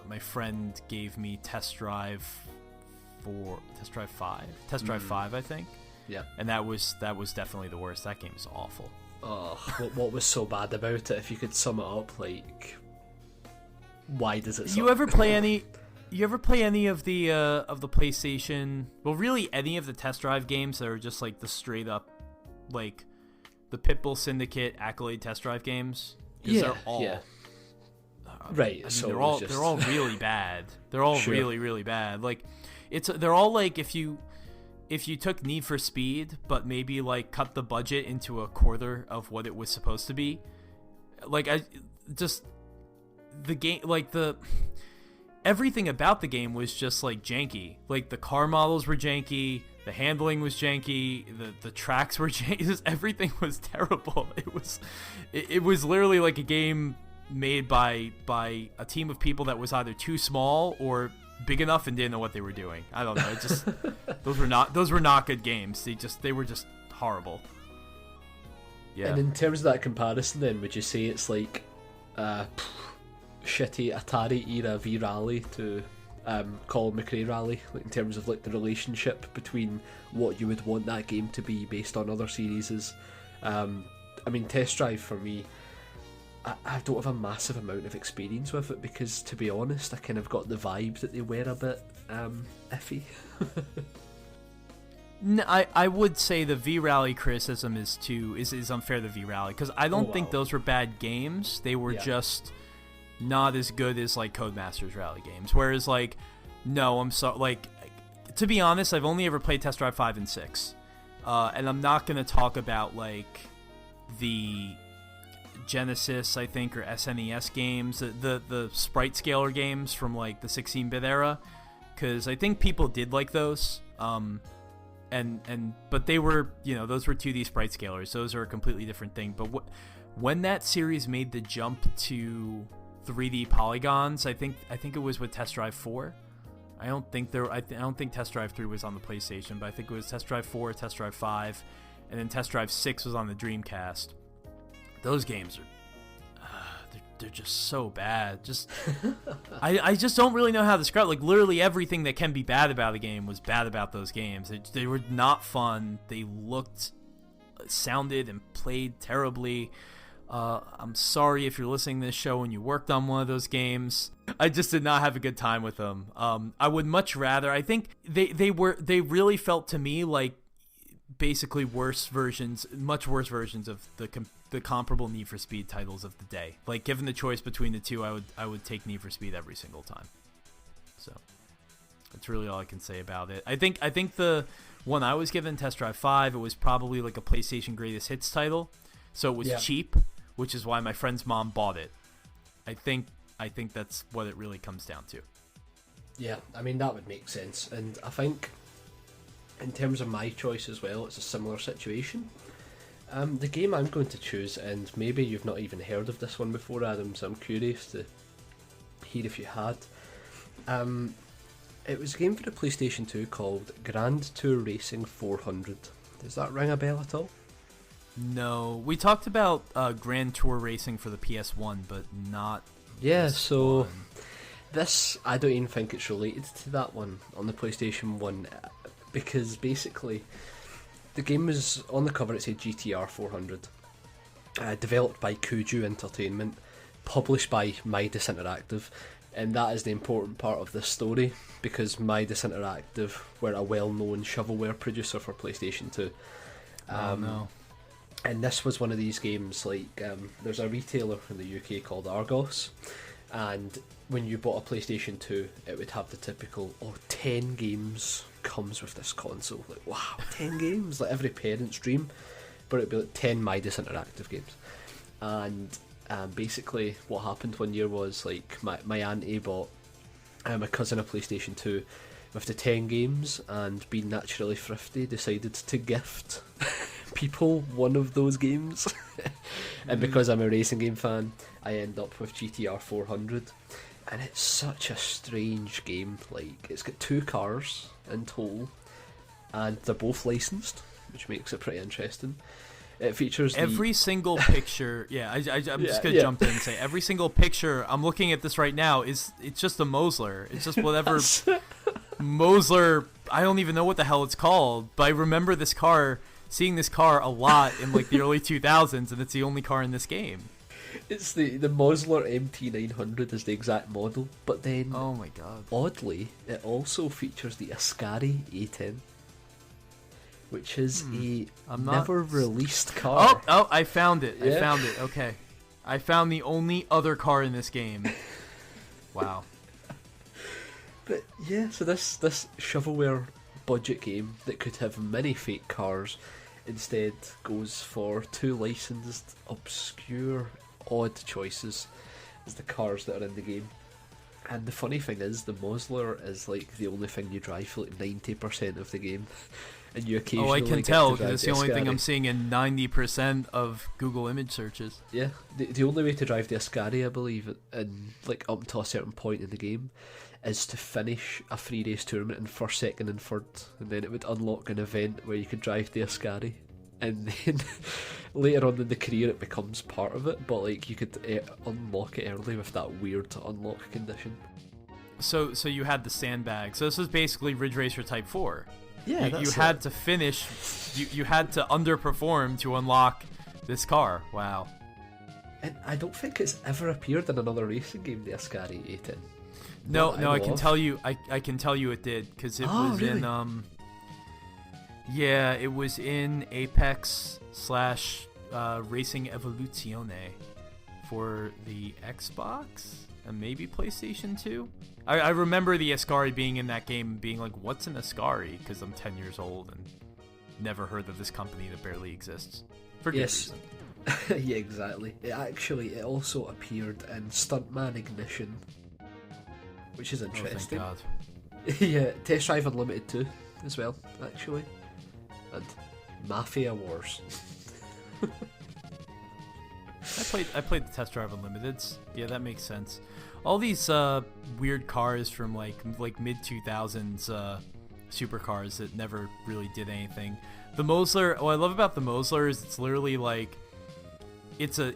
my friend gave me Test Drive 5, I think. Yeah. And that was definitely the worst. That game is awful. Oh, what was so bad about it? If you could sum it up, why does it suck? You ever play any of the PlayStation, well, really any of the Test Drive games that are just the straight up the Pitbull Syndicate Accolade Test Drive games? Yeah, they're all, yeah. Right, I mean, so they're all really bad. They're all Sure. really, really bad. They're all if you took Need for Speed but maybe cut the budget into a quarter of what it was supposed to be. The game, everything about the game was just janky. The car models were janky, the handling was janky, the tracks were janky. Just everything was terrible. It was literally a game made by a team of people that was either too small or big enough and didn't know what they were doing. I don't know. It just those were not good games. They were just horrible. Yeah. And in terms of that comparison, then, would you say it's shitty Atari era V-Rally to Colin McRae Rally, in terms of the relationship between what you would want that game to be based on other series? I mean, Test Drive for me, I don't have a massive amount of experience with it because, to be honest, I kind of got the vibe that they were a bit iffy. No, I would say the V-Rally criticism is unfair to V-Rally, because I don't think those were bad games. They were just not as good as Codemasters Rally games. Whereas no, I'm so to be honest, I've only ever played Test Drive 5 and 6, and I'm not gonna talk about the Genesis, I think, or SNES games, the sprite scaler games from the 16-bit era, because I think people did like those. But they were, those were 2D sprite scalers. Those are a completely different thing. But when that series made the jump to 3D polygons, I think it was with Test Drive 4. I don't think Test Drive 3 was on the PlayStation, but I think it was Test Drive 4, Test Drive 5, and then Test Drive 6 was on the Dreamcast. Those games are they're just so bad. Just I just don't really know how to describe. Literally everything that can be bad about a game was bad about those games. They were not fun. They sounded and played terribly. I'm sorry if you're listening to this show and you worked on one of those games. I just did not have a good time with them. I would much rather. I think they really felt to me basically much worse versions of the comparable Need for Speed titles of the day. Given the choice between the two, I would take Need for Speed every single time. So that's really all I can say about it. I think the one I was given, Test Drive 5, it was probably a PlayStation Greatest Hits title, so it was cheap, which is why my friend's mom bought it. I think that's what it really comes down to. Yeah, I mean, that would make sense. And I think in terms of my choice as well, it's a similar situation. The game I'm going to choose, and maybe you've not even heard of this one before, Adam, so I'm curious to hear if you had. It was a game for the PlayStation 2 called Grand Tour Racing 400. Does that ring a bell at all? No, we talked about Grand Tour Racing for the PS1, but not. Yeah, so this, I don't even think it's related to that one on the PlayStation 1, because basically the game was on the cover. It said GTR 400, developed by Kuju Entertainment, published by Midas Interactive, and that is the important part of this story, because Midas Interactive were a well-known shovelware producer for PlayStation 2. Oh no. And this was one of these games, like, there's a retailer in the UK called Argos, and when you bought a PlayStation 2, it would have the typical, 10 games comes with this console. Like, wow, 10 games? Like every parent's dream. But it'd be like 10 Midas Interactive games. And basically what happened one year was, like, my auntie bought my cousin a PlayStation 2 with the 10 games, and being naturally thrifty, decided to gift people one of those games. And because I'm a racing game fan, I end up with GTR 400. And it's such a strange game. Like, it's got 2 cars in total, and they're both licensed, which makes it pretty interesting. It features every single picture. Yeah, I'm just gonna jump in and say every single picture. I'm looking at this right now. It's just a Mosler. It's just whatever Mosler. I don't even know what the hell it's called, but I remember this car, seeing this car a lot in like the early 2000s, and it's the only car in this game. It's the Mosler MT900 is the exact model, but then oh my god, oddly, it also features the Ascari A10. Which is a never released car. Oh, I found it. Yeah. I found it. Okay. I found the only other car in this game. Wow. But yeah, so this shovelware budget game that could have many fake cars instead goes for 2 licensed, obscure, odd choices as the cars that are in the game. And the funny thing is, the Mosler is like the only thing you drive for like 90% of the game. And you occasionally I can tell, because it's the only thing I'm seeing in 90% of Google image searches. Yeah, the only way to drive the Ascari, I believe, in like up until a certain point in the game, is to finish a free race tournament in first, second, and third, and then it would unlock an event where you could drive the Ascari. And then later on in the career, it becomes part of it, but like you could unlock it early with that weird unlock condition. So you had the sandbag. So this was basically Ridge Racer Type 4. Yeah, you had to finish. You had to underperform to unlock this car. Wow. And I don't think it's ever appeared in another racing game, the Ascari A10. No, I can tell you. I can tell you it did, because it was really? in Yeah, it was in Apex / Racing Evoluzione for the Xbox and maybe PlayStation 2. I remember the Ascari being in that game, being like, what's an Ascari? Because I'm 10 years old and never heard of this company that barely exists. For good reason. Yeah, exactly. It also appeared in Stuntman Ignition, which is interesting. Oh, thank God. Yeah, Test Drive Unlimited 2 as well, actually. And Mafia Wars. I played the Test Drive Unlimiteds. Yeah, that makes sense. All these weird cars from like mid 2000s supercars that never really did anything. The Mosler. What I love about the Mosler is it's literally like it's a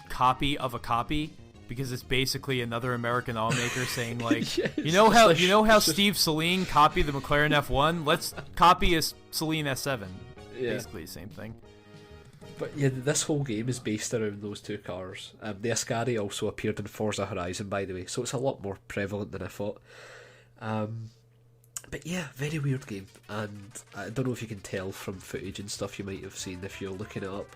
copy of a copy, because it's basically another American automaker saying like, yeah, you know how Steve Saleen copied the McLaren F1? Let's copy a Saleen S7. Yeah. Basically the same thing. But yeah, this whole game is based around those 2 cars. The Ascari also appeared in Forza Horizon, by the way, so it's a lot more prevalent than I thought. But yeah, very weird game, and I don't know if you can tell from footage and stuff you might have seen if you're looking it up.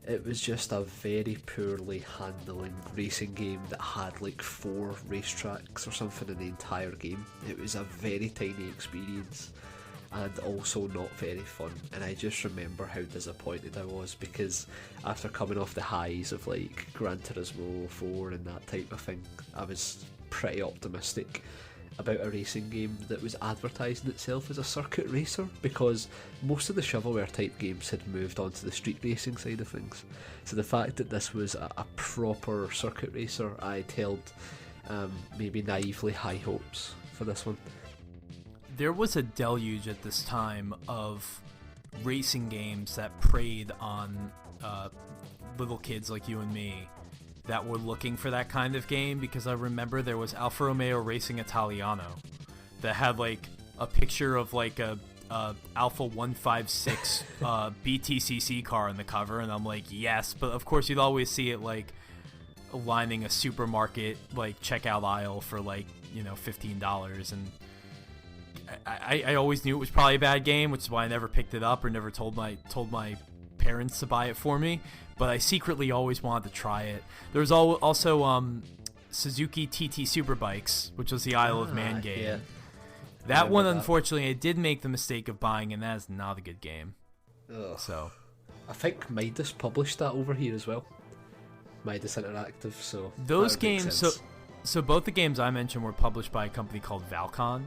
It was just a very poorly handling racing game that had like 4 racetracks or something in the entire game. It was a very tiny experience, and also not very fun. And I just remember how disappointed I was, because after coming off the highs of like Gran Turismo 4 and that type of thing, I was pretty optimistic about a racing game that was advertising itself as a circuit racer, because most of the shovelware type games had moved on to the street racing side of things. So the fact that this was a proper circuit racer, I'd held maybe naively high hopes for this one. There was a deluge at this time of racing games that preyed on little kids like you and me that were looking for that kind of game, because I remember there was Alfa Romeo Racing Italiano that had like a picture of like a Alpha 156 BTCC car on the cover, and I'm like, yes, but of course you'd always see it like lining a supermarket like checkout aisle for like, you know, $15, and I always knew it was probably a bad game, which is why I never picked it up or never told my parents to buy it for me, but I secretly always wanted to try it. There was also Suzuki TT Superbikes, which was the Isle of Man game. Yeah. That one, unfortunately, I did make the mistake of buying, and that is not a good game. Ugh. So, I think Midas published that over here as well. Midas Interactive, so those games, so both the games I mentioned were published by a company called Valcon,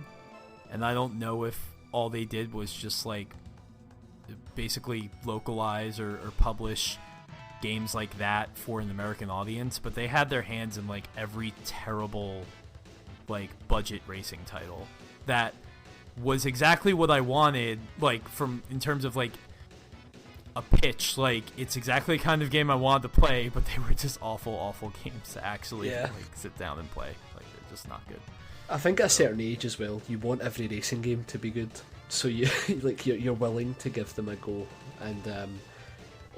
and I don't know if all they did was just like basically localize or publish games like that for an American audience, but they had their hands in like every terrible like budget racing title that was exactly what I wanted, like from in terms of like a pitch, like it's exactly the kind of game I wanted to play, but they were just awful games to actually like sit down and play. Like they're just not good. I think at a certain age as well, you want every racing game to be good, so you like you're willing to give them a go, and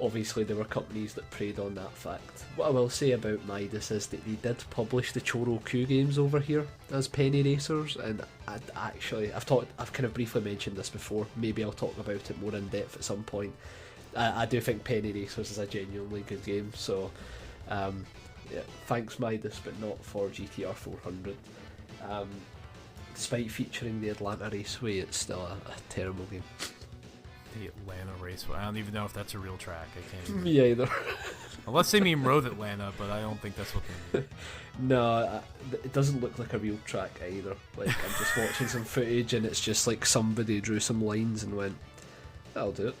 obviously there were companies that preyed on that fact. What I will say about Midas is that they did publish the Choro Q games over here as Penny Racers, and I've kind of briefly mentioned this before. Maybe I'll talk about it more in depth at some point. I do think Penny Racers is a genuinely good game, so yeah, thanks Midas, but not for GTR 400. Despite featuring the Atlanta Raceway, it's still a terrible game. The Atlanta Raceway. I don't even know if that's a real track. I can't even... Me either. Unless they mean Road Atlanta, but I don't think that's what they mean. No, it doesn't look like a real track either. Like, I'm just watching some footage and it's just like somebody drew some lines and went, that'll do it.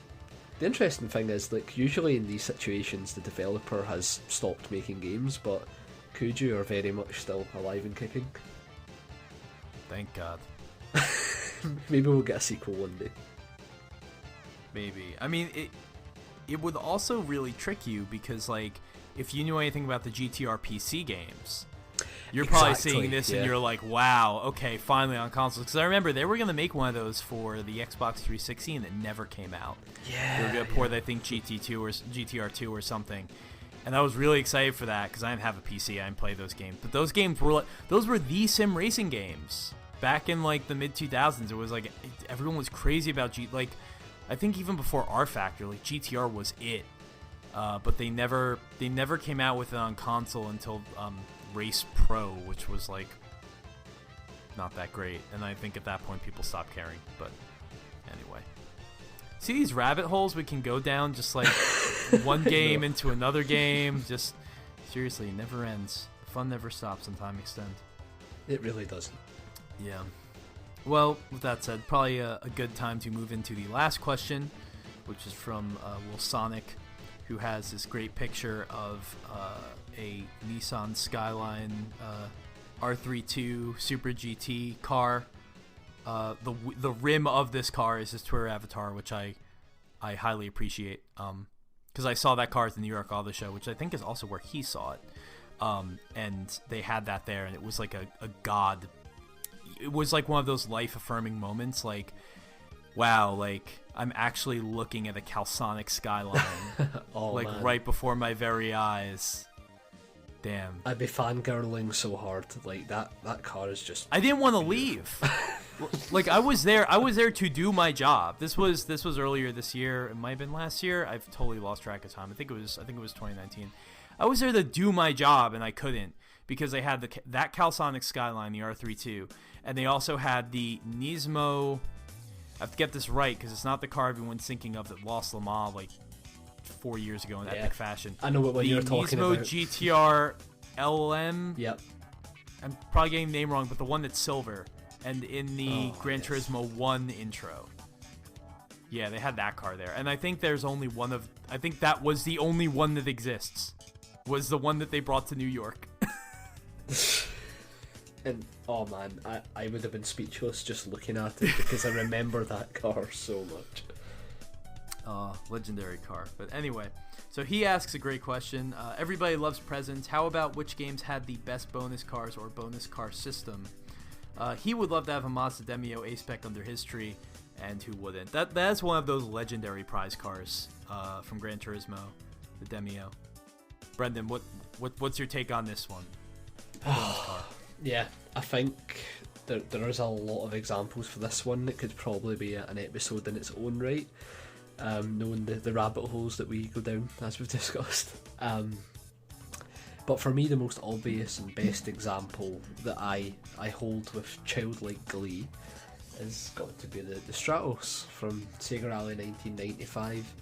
The interesting thing is, like, usually in these situations the developer has stopped making games, but Kuju are very much still alive and kicking. Thank God. Maybe we'll get a sequel one day. Maybe. I mean, it would also really trick you because, like, if you knew anything about the GTR PC games, you're probably seeing this and you're like, wow, okay, finally on consoles. Because I remember they were going to make one of those for the Xbox 360 and it never came out. Yeah. They were going to port, I think, GT2 or GTR2 or something. And I was really excited for that because I didn't have a PC. I didn't play those games. But those games were those were the sim racing games. Back in, like, the mid-2000s, it was like everyone was crazy about like, I think even before R Factor, like, GTR was it. But they never came out with it on console until Race Pro, which was like not that great, and I think at that point people stopped caring. But anyway, see these rabbit holes we can go down, just like one game into another game. Just seriously, it never ends. The fun never stops on Time Extend. It really doesn't. Yeah. Well, with that said, probably a good time to move into the last question, which is from Will Sonic, who has this great picture of a Nissan Skyline R32 Super GT car. The rim of this car is his Twitter avatar, which I highly appreciate. Because I saw that car at the New York Auto Show, which I think is also where he saw it. And they had that there, and it was like a god. It was like one of those life-affirming moments, like, wow, like, I'm actually looking at a Calsonic Skyline, oh, like, man. right before my very eyes. Damn. I'd be fangirling so hard. Like, that car is just... I didn't want to leave. Like, I was there to do my job. This was earlier this year. It might have been last year. I've totally lost track of time. I think it was 2019. I was there to do my job, and I couldn't, because they had that Calsonic Skyline, the R32, and they also had the Nismo... I have to get this right, because it's not the car everyone's thinking of that lost Le Mans, like, 4 years ago in epic fashion. I know what you're talking about. The Nismo GTR LM. Yep. I'm probably getting the name wrong, but the one that's silver. And in the Gran Turismo 1 intro. Yeah, they had that car there. And I think there's only one of... I think that was the only one that exists. Was the one that they brought to New York. And, oh man, I would have been speechless just looking at it, because I remember that car so much. Legendary car. But anyway, so he asks a great question. Everybody loves presents. How about which games had the best bonus cars or bonus car system? He would love to have a Mazda Demio A-Spec under his tree, and who wouldn't? That's one of those legendary prize cars from Gran Turismo, the Demio. Brendan, what's your take on this one? Bonus car. Yeah, I think there is a lot of examples for this one. It could probably be an episode in its own right. knowing the rabbit holes that we go down, as we've discussed. But for me, the most obvious and best example that I hold with childlike glee has got to be the Stratos from Sega Rally 1995.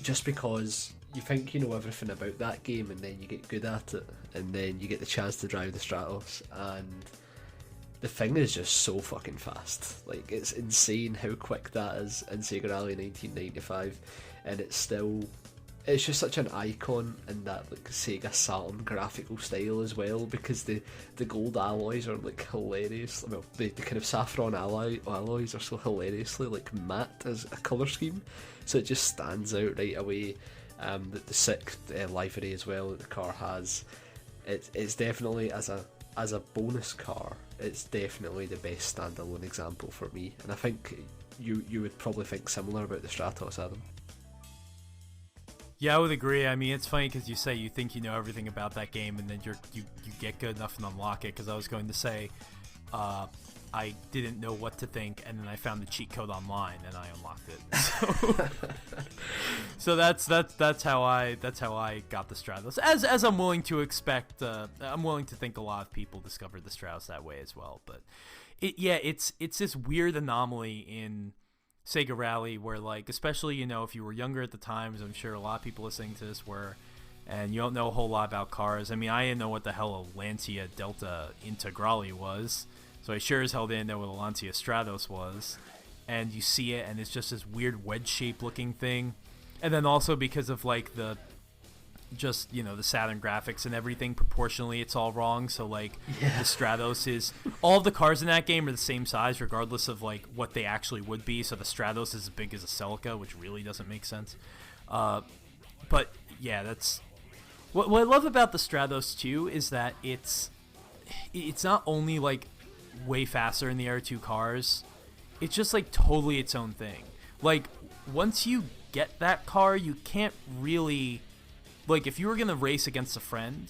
Just because you think you know everything about that game, and then you get good at it, and then you get the chance to drive the Stratos, and the thing is just so fucking fast. Like, it's insane how quick that is in Sega Rally 1995, and it's just such an icon in that like Sega Saturn graphical style as well, because the gold alloys are like hilarious. Well, the kind of saffron alloys are so hilariously like matte as a colour scheme, so it just stands out right away. The sick livery as well that the car has. It's definitely, as a bonus car, it's definitely the best standalone example for me, and I think you would probably think similar about the Stratos, Adam. Yeah, I would agree. I mean, it's funny because you say you think you know everything about that game, and then you get good enough and unlock it. Because I was going to say, I didn't know what to think, and then I found the cheat code online, and I unlocked it. So that's how I got the Stratos. As I'm willing to expect, I'm willing to think a lot of people discovered the Stratos that way as well. But it's this weird anomaly in Sega Rally where, like, especially, you know, if you were younger at the time, as I'm sure a lot of people listening to this were, and you don't know a whole lot about cars. I mean, I didn't know what the hell a Lancia Delta Integrale was, so I sure as hell didn't know what a Lancia Stratos was. And you see it, and it's just this weird wedge-shaped looking thing. And then also because of, like, the Saturn graphics and everything, proportionally it's all wrong. So, like, the Stratos is, all of the cars in that game are the same size regardless of, like, what they actually would be. So the Stratos is as big as a Celica, which really doesn't make sense. But yeah, that's what I love about the Stratos too, is that it's not only, like, way faster in the R2 cars, it's just, like, totally its own thing. Like, once you get that car, you can't really, like, if you were gonna race against a friend,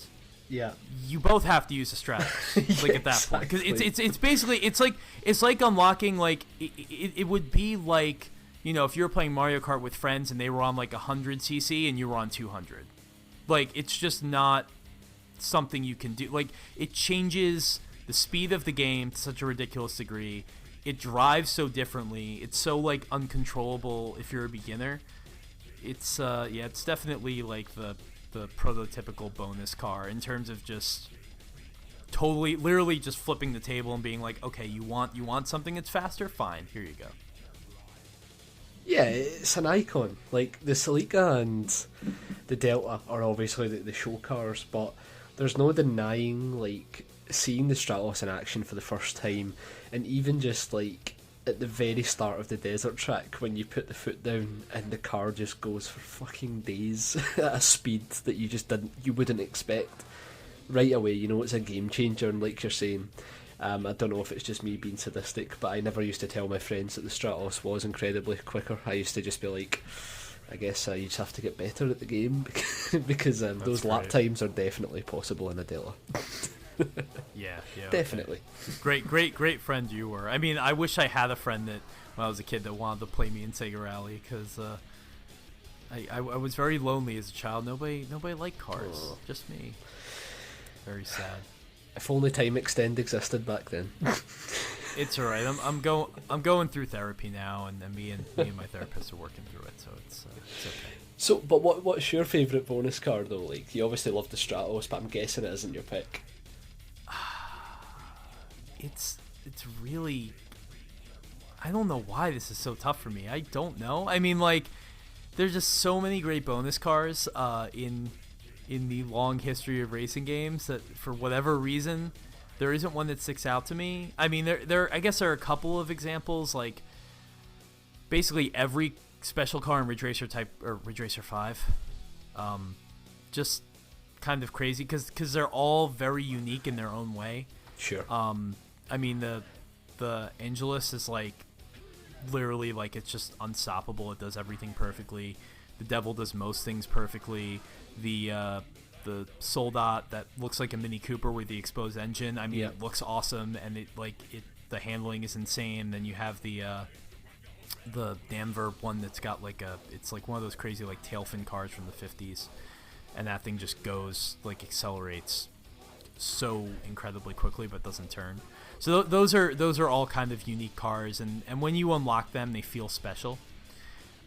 you both have to use the Stratos. Like, at that point, because it's basically, it's like unlocking, like, it would be like, you know, if you were playing Mario Kart with friends and they were on like 100cc and you were on 200. Like, it's just not something you can do. Like, it changes the speed of the game to such a ridiculous degree. It drives so differently. It's so, like, uncontrollable if you're a beginner. It's it's definitely like the prototypical bonus car in terms of just totally, literally just flipping the table and being like, okay, you want something that's faster? Fine, here you go. Yeah, it's an icon. Like, the Celica and the Delta are obviously the show cars, but there's no denying, like, seeing the Stratos in action for the first time, and even just, like, at the very start of the desert track when you put the foot down and the car just goes for fucking days at a speed that you wouldn't expect. Right away, you know, it's a game changer, and like you're saying, I don't know if it's just me being sadistic, but I never used to tell my friends that the Stratos was incredibly quicker. I used to just be like, I guess you just have to get better at the game, because those lap times are definitely possible in a Delta. Yeah, definitely. Okay. Great friend you were. I mean, I wish I had a friend that, when I was a kid, that wanted to play me in Sega Rally, because I was very lonely as a child. Nobody liked cars, just me. Very sad. If only Time Extend existed back then. It's alright. I'm going through therapy now, and me and my therapist are working through it, so it's okay. So, but what's your favourite bonus car though? Like, you obviously love the Stratos, but I'm guessing it isn't your pick. It's really, I don't know why this is so tough for me. I don't know. I mean, like, there's just so many great bonus cars in the long history of racing games that, for whatever reason, there isn't one that sticks out to me. I mean, I guess there are a couple of examples, like basically every special car in Ridge Racer type, or Ridge Racer 5, just kind of crazy because they're all very unique in their own way. Sure. I mean, the Angelus is, like, literally, like, it's just unstoppable. It does everything perfectly. The Devil does most things perfectly. The Soldat that looks like a Mini Cooper with the exposed engine, I mean, It looks awesome, and the handling is insane. Then you have the the Danver one that's got like it's like one of those crazy like tail fin cars from the 50s, and that thing just goes like accelerates so incredibly quickly but doesn't turn. So those are all kind of unique cars, and when you unlock them, they feel special.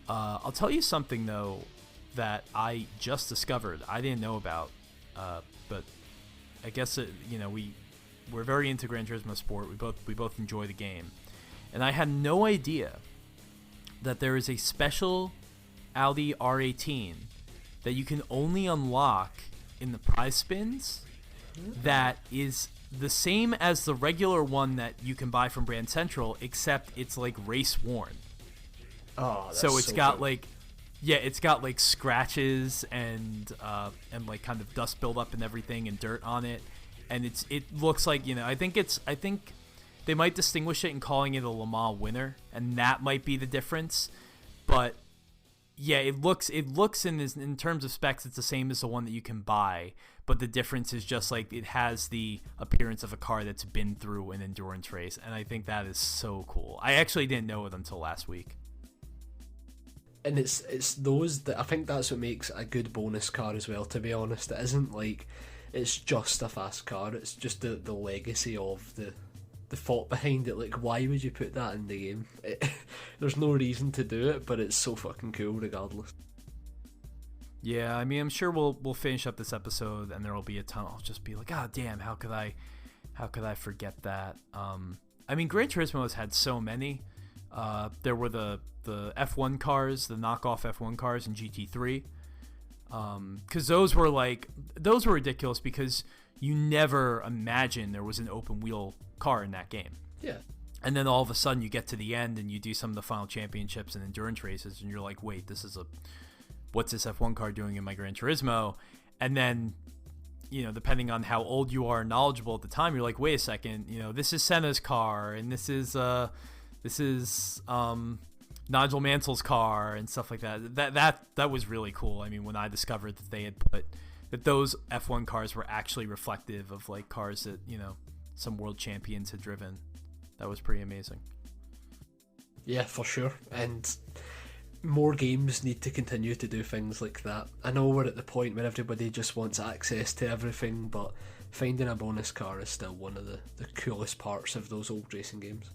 I'll tell you something though that I just discovered I didn't know about, but I guess we're very into Gran Turismo Sport. We both enjoy the game, and I had no idea that there is a special Audi R18 that you can only unlock in the prize spins that is the same as the regular one that you can buy from Brand Central, except it's like race worn. Oh, that's so it's got cool. like, yeah, it's got like scratches and like kind of dust buildup and everything and dirt on it, and it looks like, I think they might distinguish it in calling it a Le Mans winner, and that might be the difference. But yeah, it looks in terms of specs, it's the same as the one that you can buy, but the difference is just like it has the appearance of a car that's been through an endurance race, and I think that is so cool. I actually didn't know it until last week. And it's those that I think that's what makes a good bonus car as well, to be honest. It isn't like it's just a fast car, it's just the legacy of the thought behind it. Like, why would you put that in the game? There's no reason to do it, but it's so fucking cool regardless. Yeah, I mean, I'm sure we'll finish up this episode and there'll be a ton. I'll just be like, damn, how could I forget that? I mean, Gran Turismo has had so many. There were the F1 cars, the knockoff F1 cars in GT3. Because those were ridiculous because you never imagined there was an open wheel car in that game. Yeah. And then all of a sudden you get to the end and you do some of the final championships and endurance races and you're like, wait, what's this F1 car doing in my Gran Turismo? And then, depending on how old you are and knowledgeable at the time, you're like, wait a second, this is Senna's car and this is Nigel Mansell's car and stuff like that. That was really cool. I mean, when I discovered that they had put that those F1 cars were actually reflective of like cars that, some world champions had driven. That was pretty amazing. Yeah, for sure. And more games need to continue to do things like that. I know we're at the point where everybody just wants access to everything, but finding a bonus car is still one of the coolest parts of those old racing games.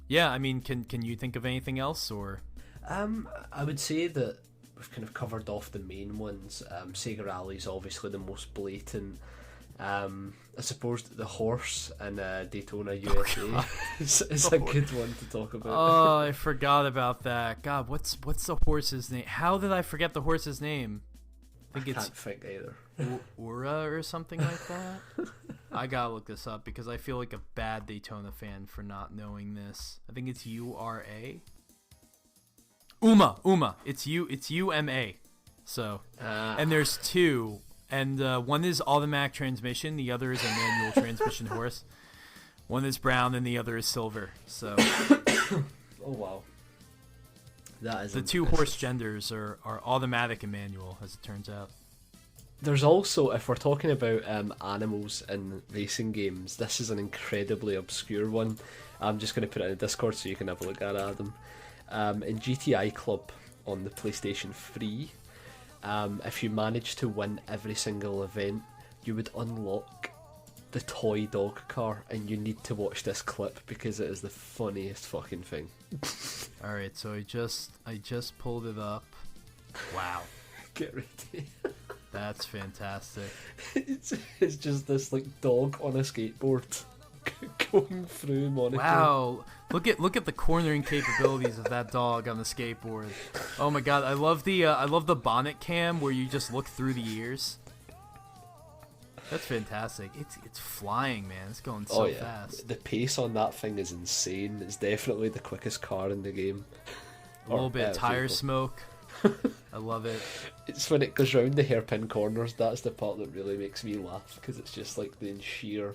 Yeah, I mean, can you think of anything else, or? I would say that we've kind of covered off the main ones. Sega Rally is obviously the most blatant. I suppose the horse and Daytona USA is a good one to talk about. Oh, I forgot about that. God, what's the horse's name? How did I forget the horse's name? I can't think either. Ura or something like that? I gotta look this up because I feel like a bad Daytona fan for not knowing this. I think it's URA. Uma. It's UMA. So, and there's two. And one is automatic transmission, the other is a manual transmission horse. One is brown and the other is silver. So, oh wow, that is the two horse genders are automatic and manual, as it turns out. There's also, if we're talking about animals in racing games, this is an incredibly obscure one. I'm just going to put it in the Discord so you can have a look at it, Adam. In GTI Club on the PlayStation 3. If you manage to win every single event, you would unlock the toy dog car, and you need to watch this clip because it is the funniest fucking thing. Alright, so I just pulled it up. Wow. Get ready. That's fantastic. It's just this like dog on a skateboard going through Monaco. Wow, look at the cornering capabilities of that dog on the skateboard. Oh my god, I love the bonnet cam where you just look through the ears. That's fantastic. It's flying, man. It's going so fast. The pace on that thing is insane. It's definitely the quickest car in the game. A little bit of tire smoke. I love it. It's when it goes round the hairpin corners, that's the part that really makes me laugh, because it's just like the sheer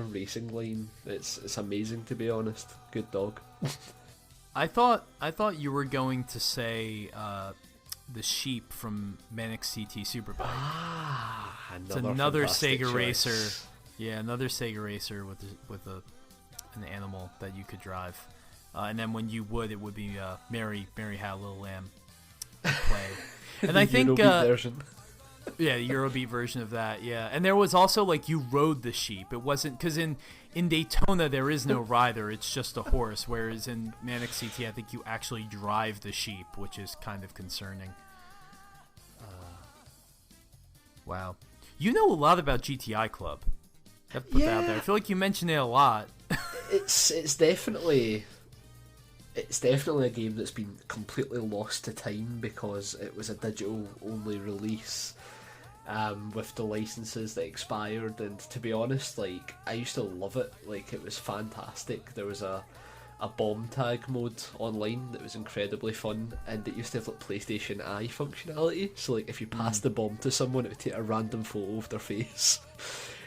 racing line. It's amazing, to be honest. Good dog. I thought you were going to say the sheep from Manic CT Superbike. It's another Sega choice. racer. Yeah, another Sega racer with an animal that you could drive. and then when you would, it would be Mary Had a Little Lamb play. And I think version. Yeah, the Eurobeat version of that, yeah. And there was also, like, you rode the sheep. It wasn't... Because in Daytona, there is no rider. It's just a horse. Whereas in Manic CT, I think you actually drive the sheep, which is kind of concerning. Wow. You know a lot about GTI Club. I have to put that out there. I feel like you mention it a lot. It's definitely a game that's been completely lost to time because it was a digital-only release. With the licenses that expired, and to be honest, like, I used to love it. Like, it was fantastic. There was a bomb tag mode online that was incredibly fun, and it used to have like PlayStation Eye functionality. So like, if you passed the bomb to someone, it would take a random photo of their face.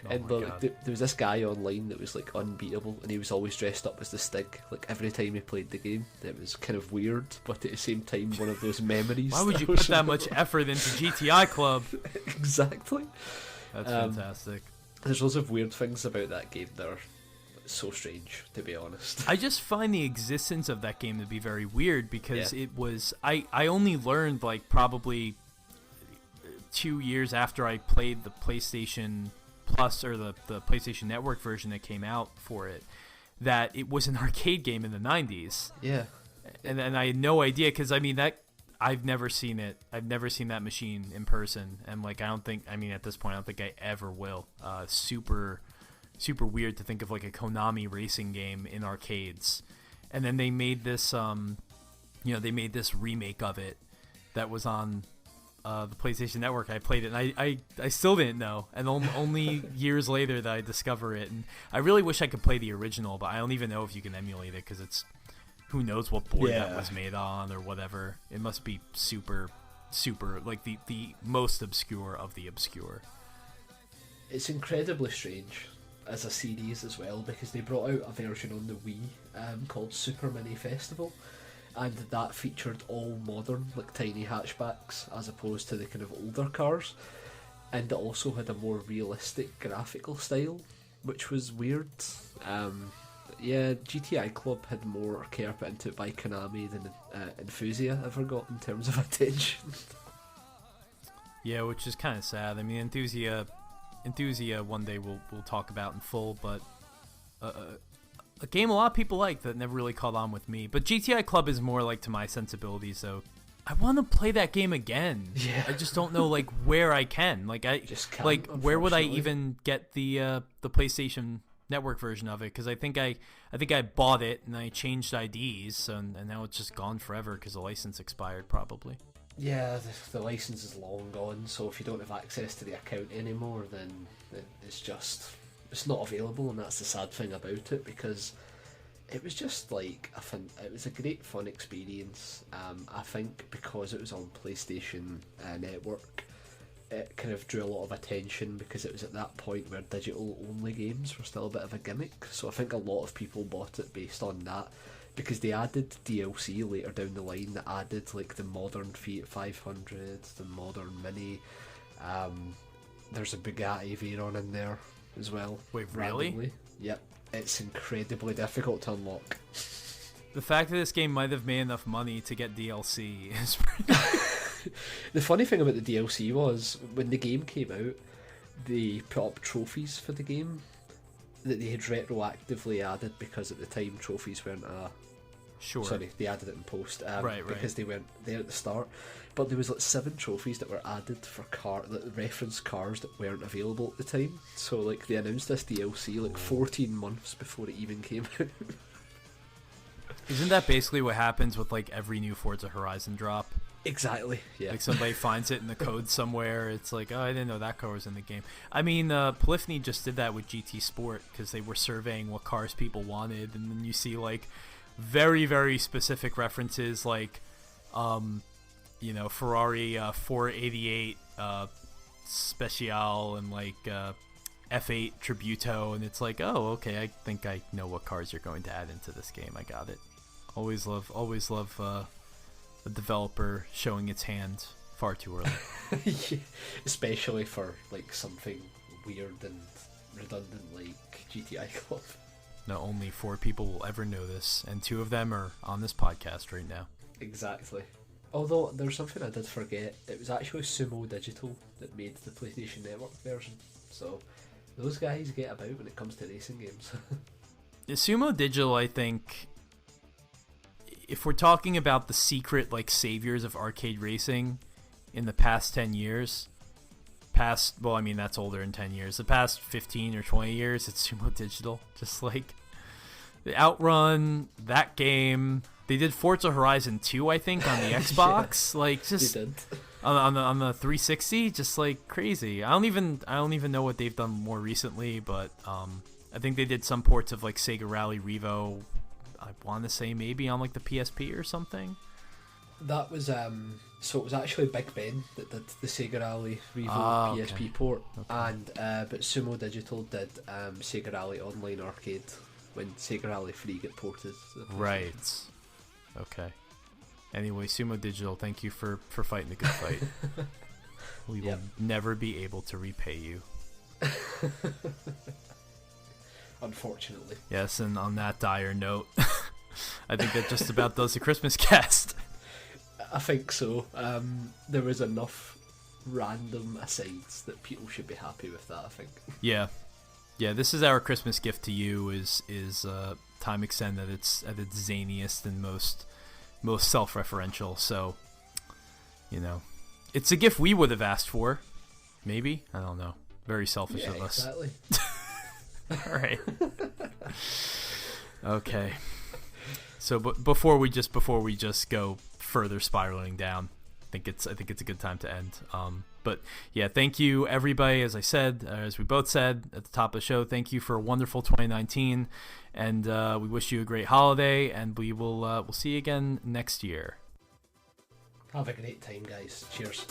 And like, there was this guy online that was like unbeatable, and he was always dressed up as the Stig. Like, every time he played the game, it was kind of weird, but at the same time, one of those memories. Why would you put that much effort into GTI Club? Exactly. That's fantastic. There's lots of weird things about that game that are so strange, to be honest. I just find the existence of that game to be very weird because it was... I only learned, like, probably 2 years after I played the PlayStation Plus, or the PlayStation Network version that came out for it, that it was an arcade game in the 90s. Yeah. And I had no idea, because, I mean, that... I've never seen it. I've never seen that machine in person. And, like, I don't think... I mean, at this point, I don't think I ever will. Super weird to think of, like, a Konami racing game in arcades. And then they made this, they made this remake of it that was on the PlayStation Network. I played it, and I still didn't know. And only years later that I discover it. And I really wish I could play the original, but I don't even know if you can emulate it, because it's... Who knows what board that was made on or whatever. It must be super, like, the most obscure of the obscure. It's incredibly strange as a series as well, because they brought out a version on the Wii called Super Mini Festival, and that featured all modern, like, tiny hatchbacks as opposed to the kind of older cars, and it also had a more realistic graphical style, which was weird. Yeah, GTI Club had more care put into it by Konami than Enthusia ever got in terms of attention. Yeah, which is kind of sad. I mean, Enthusia one day we'll talk about in full, but a game a lot of people like that never really caught on with me. But GTI Club is more like to my sensibilities, so I want to play that game again. Yeah. I just don't know, like, where I can. Like, I just can't, like, where would I even get the PlayStation Network version of it? Because I think I bought it and I changed IDs, and now it's just gone forever because the license expired probably. Yeah, the license is long gone, so if you don't have access to the account anymore, then it's not available, and that's the sad thing about it, because it was just like it was a great fun experience. I think because it was on PlayStation Network, it kind of drew a lot of attention because it was at that point where digital only games were still a bit of a gimmick, so I think a lot of people bought it based on that, because they added DLC later down the line that added, like, the modern Fiat 500, the modern Mini, there's a Bugatti Veyron in there as well. Wait, really? Randomly. Yep, it's incredibly difficult to unlock. The fact that this game might have made enough money to get DLC is pretty... The funny thing about the DLC was, when the game came out, they put up trophies for the game that they had retroactively added, because at the time trophies weren't Sure. Sorry, they added it in post, right. because they weren't there at the start. But there was like 7 trophies that were added for that reference cars that weren't available at the time. So, like, they announced this DLC like 14 months before it even came out. Isn't that basically what happens with, like, every new Forza Horizon drop? Exactly, yeah. Like, somebody finds it in the code somewhere. It's like, oh, I didn't know that car was in the game. I mean, Polyphony just did that with GT Sport, because they were surveying what cars people wanted, and then you see, like, very, very specific references, like, Ferrari 488 Special, and, like, F8 Tributo, and it's like, oh, okay, I think I know what cars you're going to add into this game. I got it. Always love a developer showing its hand far too early. Yeah, especially for, like, something weird and redundant like GTI Club. No, only 4 people will ever know this, and 2 of them are on this podcast right now. Exactly. Although there's something I did forget. It was actually Sumo Digital that made the PlayStation Network version. So those guys get about when it comes to racing games. Sumo Digital, I think, if we're talking about the secret like saviors of arcade racing in the past 10 years, well, I mean, that's older than 10 years. The past 15 or 20 years, it's Sumo Digital. Just like the Outrun, that game. They did Forza Horizon 2, I think, on the Xbox. Yeah, like, just they did. On the 360, just like crazy. I don't even know what they've done more recently, but I think they did some ports of like Sega Rally Revo. I want to say maybe on like the PSP or something. That was so it was actually Big Ben that did the Sega Rally Revo PSP port, and but Sumo Digital did Sega Rally Online Arcade when Sega Rally 3 got ported. Right. Okay. Anyway, Sumo Digital, thank you for fighting the good fight. We will never be able to repay you. Unfortunately. Yes, and on that dire note, I think that just about does the Christmas cast. I think so. There was enough random asides that people should be happy with that, I think. Yeah, this is our Christmas gift to you, is Time Extend at its zaniest and most self-referential. So, you know, it's a gift we would have asked for. Maybe, I don't know. Very selfish of us. Exactly. All right. Okay. So, but before we just go further spiraling down, I think it's a good time to end. But yeah, thank you everybody. As I said, as we both said at the top of the show, thank you for a wonderful 2019, and we wish you a great holiday. And we will we'll see you again next year. Have a great time, guys. Cheers.